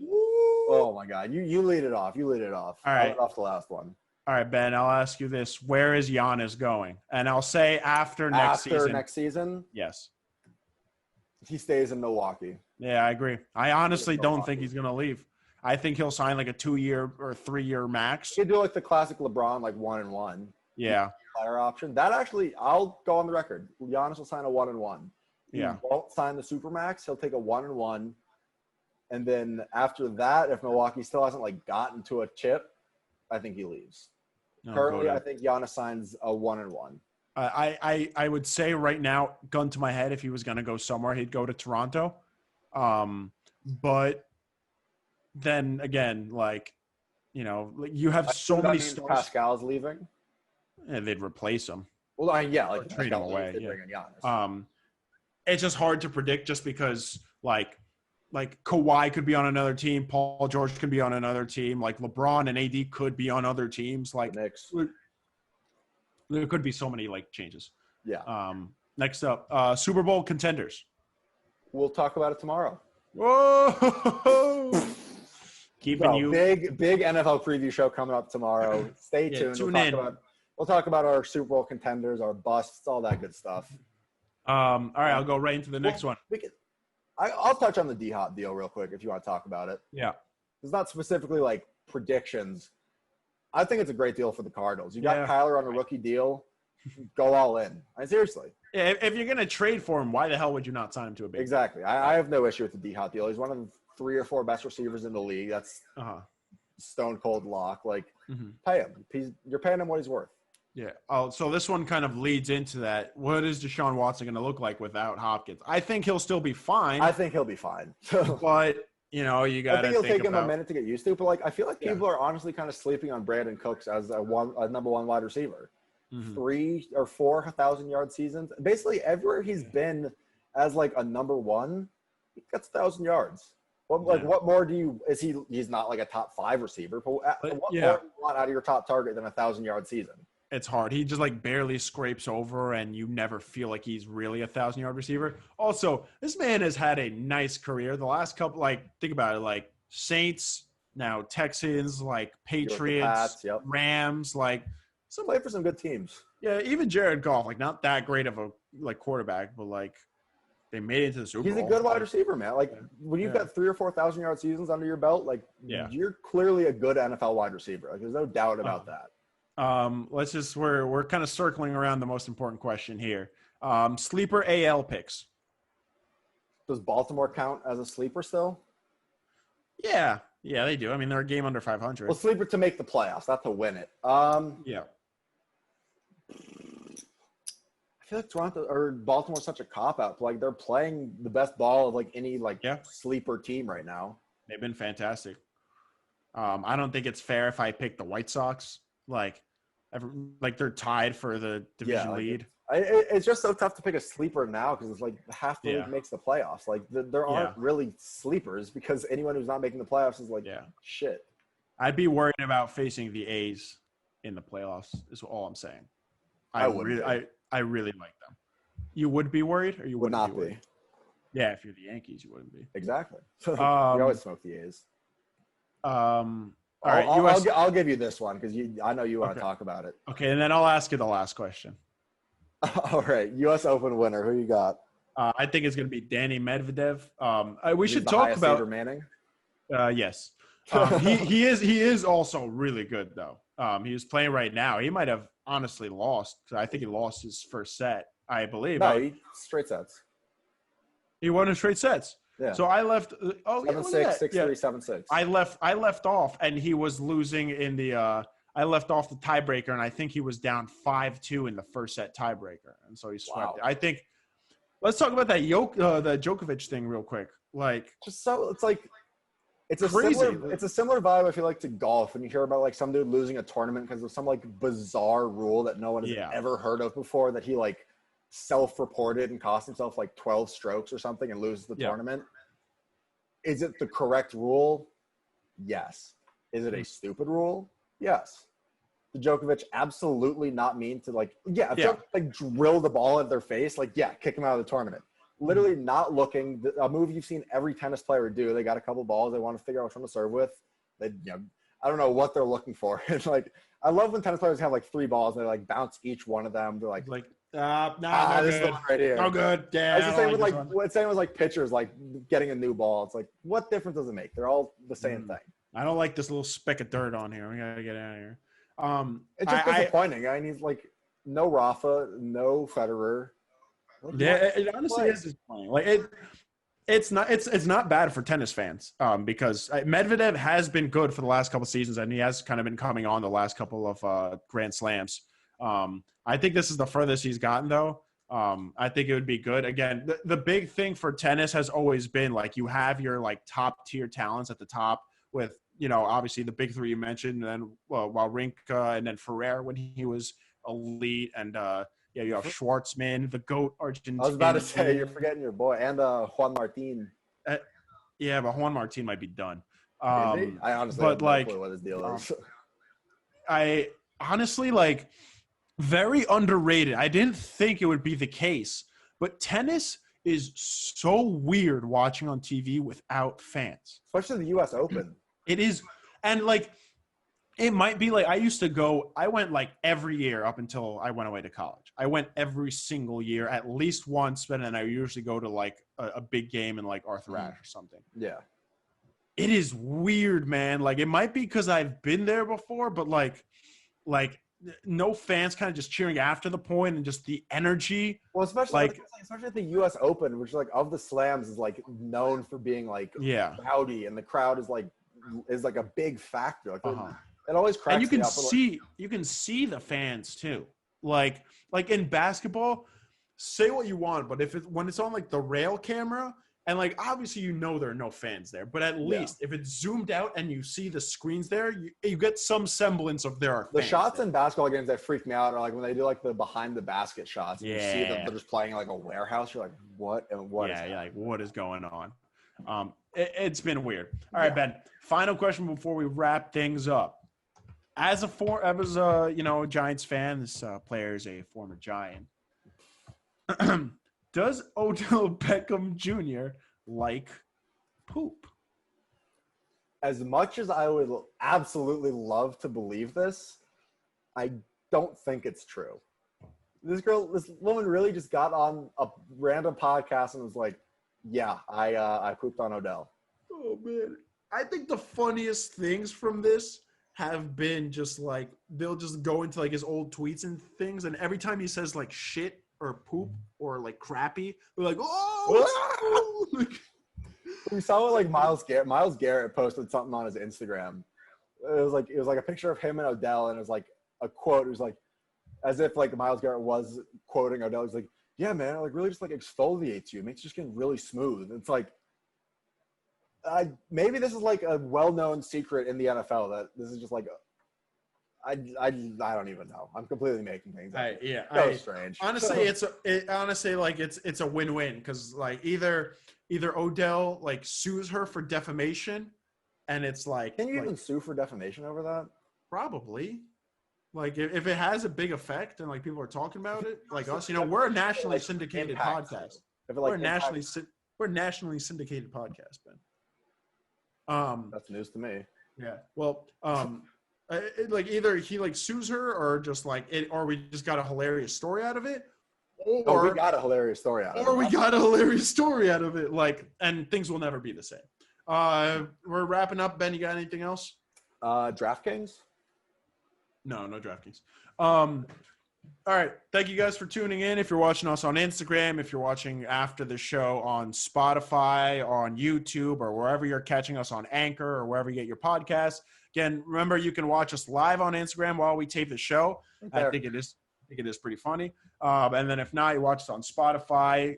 Oh my God, you lead it off. You lead it off. All right, I lead off the last one. All right, Ben. I'll ask you this: where is Giannis going? And I'll say after next season. After next season, yes, he stays in Milwaukee. Yeah, I agree. I honestly don't think he's gonna leave. I think he'll sign like a 2-year or 3-year max. He'd do like the classic LeBron, like 1-1. Yeah. Player option. That actually, I'll go on the record. Giannis will sign a 1-1. He won't sign the Supermax. He'll take a 1-1. And then after that, if Milwaukee still hasn't like gotten to a chip, I think he leaves. Currently, I think Giannis signs a 1-1. I would say right now, gun to my head, if he was going to go somewhere, he'd go to Toronto. But then again, like, you know, you have so many stars. Pascal's leaving. And they'd replace him. Well, like trade him away. It's just hard to predict, just because like Kawhi could be on another team, Paul George could be on another team, like LeBron and AD could be on other teams. Like there could be so many like changes. Yeah. Next up, Super Bowl contenders. We'll talk about it tomorrow. Whoa! Keeping you big NFL preview show coming up tomorrow. Stay tuned. We'll talk about our Super Bowl contenders, our busts, all that good stuff. All right, I'll go right into the next one. I'll touch on the D-Hop deal real quick if you want to talk about it. Yeah. It's not specifically like predictions. I think it's a great deal for the Cardinals. You got Kyler on a rookie deal. Go all in. Seriously. Yeah, if you're going to trade for him, why the hell would you not sign him to a big deal? Exactly. I have no issue with the D-Hop deal. He's one of the 3 or 4 best receivers in the league. That's stone cold lock. Like, pay him. You're paying him what he's worth. Yeah. Oh, so this one kind of leads into that. What is Deshaun Watson going to look like without Hopkins? I think he'll still be fine. I think he'll be fine. But, you know, you got to think it'll take him a minute to get used to. But, like, I feel like people are honestly kind of sleeping on Brandon Cooks as a number 1 wide receiver. 3 or 4 1,000-yard seasons. Basically, everywhere he's been as, like, a number 1, he gets 1,000 yards. What more do you – he's not, like, a top 5 receiver. But what more do you want out of your top target than a 1,000-yard season? It's hard. He just like barely scrapes over, and you never feel like he's really a 1,000-yard receiver. Also, this man has had a nice career. The last couple, like, think about it, like Saints, now Texans, like Patriots, Pats, Rams, like some play for some good teams. Yeah, even Jared Goff, like not that great of a like quarterback, but like they made it into the Super Bowl. He's a good wide receiver, man. Like when you've got 3 or 4 1,000-yard seasons under your belt, like you're clearly a good NFL wide receiver. Like there's no doubt about that. We're kind of circling around the most important question here. Sleeper AL picks. Does Baltimore count as a sleeper still? Yeah, they do. I mean, they're a game under 500. Well, sleeper to make the playoffs, not to win it. Yeah. I feel like Toronto or Baltimore's such a cop-out. Like they're playing the best ball of like any sleeper team right now. They've been fantastic. I don't think it's fair if I pick the White Sox. Like, Like they're tied for the division lead. It's just so tough to pick a sleeper now because it's like half the league makes the playoffs. Like there aren't really sleepers because anyone who's not making the playoffs is like shit. I'd be worried about facing the A's in the playoffs. Is all I'm saying. I really like them. You would be worried, or you would not be? Yeah, if you're the Yankees, you wouldn't be. Exactly. You always smoke the A's. All right, I'll give you this one because I know you want to talk about it. Okay, and then I'll ask you the last question. All right, U.S. Open winner. Who you got? I think it's going to be Danny Medvedev. We should the talk about Saber Manning. Yes, he is also really good though. He was playing right now. He might have honestly lost. I think he lost his first set. I believe. No, straight sets. He won in straight sets. Yeah. So I left. 7-6, 6-3, 7-6. I left off, and he was losing in the. I left off the tiebreaker, and I think he was down 5-2 in the first set tiebreaker, and so he swept it. I think. Let's talk about that the Djokovic thing real quick. Like, just so it's like. It's a crazy. similar vibe, I feel like, to golf. When you hear about like some dude losing a tournament because of some like bizarre rule that no one has ever heard of before, that he like self-reported and cost himself like 12 strokes or something and loses the tournament. Is it the correct rule? Yes. Is it a stupid rule? Yes. Did Djokovic absolutely not mean to if Djokovic like drill the ball at their face, kick him out of the tournament. Literally not looking. A move you've seen every tennis player do. They got a couple balls. They want to figure out which one to serve with. I don't know what they're looking for. It's like, I love when tennis players have like 3 balls and they like bounce each one of them. They're like no this is the one right here. No good. Yeah. It's the same with like pitchers like getting a new ball. It's like, what difference does it make? They're all the same thing. I don't like this little speck of dirt on here. We gotta get out of here. It's just disappointing. I mean, he's like no Rafa, no Federer. It honestly is disappointing. Like it's not bad for tennis fans because Medvedev has been good for the last couple of seasons, and he has kind of been coming on the last couple of Grand Slams. I think this is the furthest he's gotten, though. I think it would be good. Again, the big thing for tennis has always been like you have your like top tier talents at the top with obviously the big 3 you mentioned, and then Wawrinka and then Ferrer when he was elite, and you have Schwartzman, the GOAT Argentine. I was about to say, you're forgetting your boy, and Juan Martin. But Juan Martin might be done. I honestly have no clue what his deal is. I honestly, very underrated. I didn't think it would be the case, but tennis is so weird watching on TV without fans. Especially the U.S. Open. It is. And, it might be I went every year up until I went away to college. I went every single year at least once, but then I usually go to a big game in Arthur Ashe or something. Yeah. It is weird, man. It might be because I've been there before, but no fans kind of just cheering after the point and just the energy. Well, especially at the U.S. Open, which of the slams is known for being rowdy, and the crowd is a big factor. It always cracks me up. And you can see the fans too. Like in basketball, say what you want, but when it's on the rail camera, and obviously there are no fans there, but at least if it's zoomed out and you see the screens there, you get some semblance of there are fans. The shots there. in basketball games that freak me out are when they do the behind the basket shots. And you see them, they're just playing a warehouse. You're like, what and what? Yeah, you're like, what is going on? It's been weird. All right, Ben. Final question before we wrap things up. As a Giants fan, this player is a former Giant. Does Odell Beckham Jr. like poop? As much as I would absolutely love to believe this, I don't think it's true. This woman really just got on a random podcast and was like, yeah, I pooped on Odell. Oh, man. I think the funniest things from this have been just they'll just go into his old tweets and things, and every time he says shit or poop or crappy, they're like, oh! We saw it Miles Garrett. Miles Garrett posted something on his Instagram. It was a picture of him and Odell, and it was a quote. It was as if Miles Garrett was quoting Odell. He's like, yeah, man, really just exfoliates you. It makes your skin really smooth. It's maybe this is a well-known secret in the NFL that this is just I don't even know. I'm completely making things up. Strange. Honestly, it's a win-win because like either Odell like sues her for defamation, and it's like, can you even sue for defamation over that? Probably. Like if it has a big effect and like people are talking about it, like us, we're a nationally syndicated podcast. We're a nationally syndicated podcast, Ben. That's news to me. Yeah. Well, like either he like sues her or just like it, or we just got a hilarious story out of it. Or we got a hilarious story out of it. Or we got a hilarious story out of it. Like, and things will never be the same. We're wrapping up. Ben, you got anything else? DraftKings? No DraftKings. All right. Thank you guys for tuning in. If you're watching us on Instagram, if you're watching after the show on Spotify, on YouTube, or wherever you're catching us on Anchor or wherever you get your podcasts. Again, remember you can watch us live on Instagram while we tape the show. I think it is pretty funny. And then if not, you watch us on Spotify.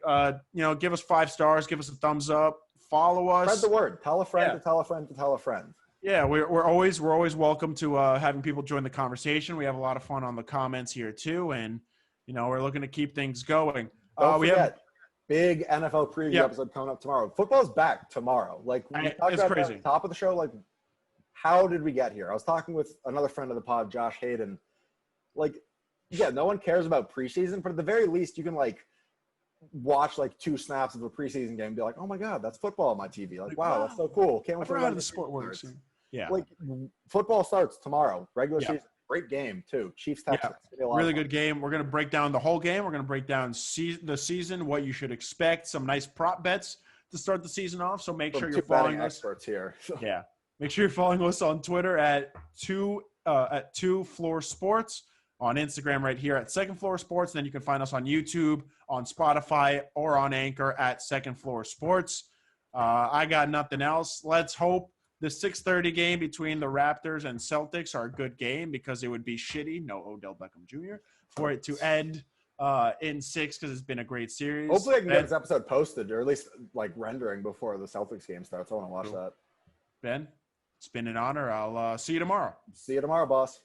Give us 5 stars, give us a thumbs up, follow us. Spread the word. Tell a friend to tell a friend to tell a friend. Yeah, we're always welcome to having people join the conversation. We have a lot of fun on the comments here too, and we're looking to keep things going. Don't forget, big NFL preview episode coming up tomorrow. Football's back tomorrow. Like we talked about crazy. At the top of the show, like how did we get here? I was talking with another friend of the pod, Josh Hayden. Like, yeah, no one cares about preseason, but at the very least, you can like watch like 2 snaps of a preseason game and be like, oh my God, that's football on my TV. Like, wow, that's so cool. Can't wait for how the sport works. Yeah. Like football starts tomorrow. Regular season. Great game too. Chiefs Texans. Yeah. Really good game. We're going to break down the whole game. We're going to break down the season, what you should expect, some nice prop bets to start the season off. So make sure you're following us. Experts here. Yeah. Make sure you're following us on Twitter at 2 Floor Sports, on Instagram right here at Second Floor Sports. Then you can find us on YouTube, on Spotify, or on Anchor at Second Floor Sports. I got nothing else. Let's hope the 6:30 game between the Raptors and Celtics are a good game, because it would be shitty, no Odell Beckham Jr., for it to end in 6, because it's been a great series. Hopefully I can get this episode posted, or at least like rendering before the Celtics game starts. I want to watch that. Ben, it's been an honor. I'll see you tomorrow. See you tomorrow, boss.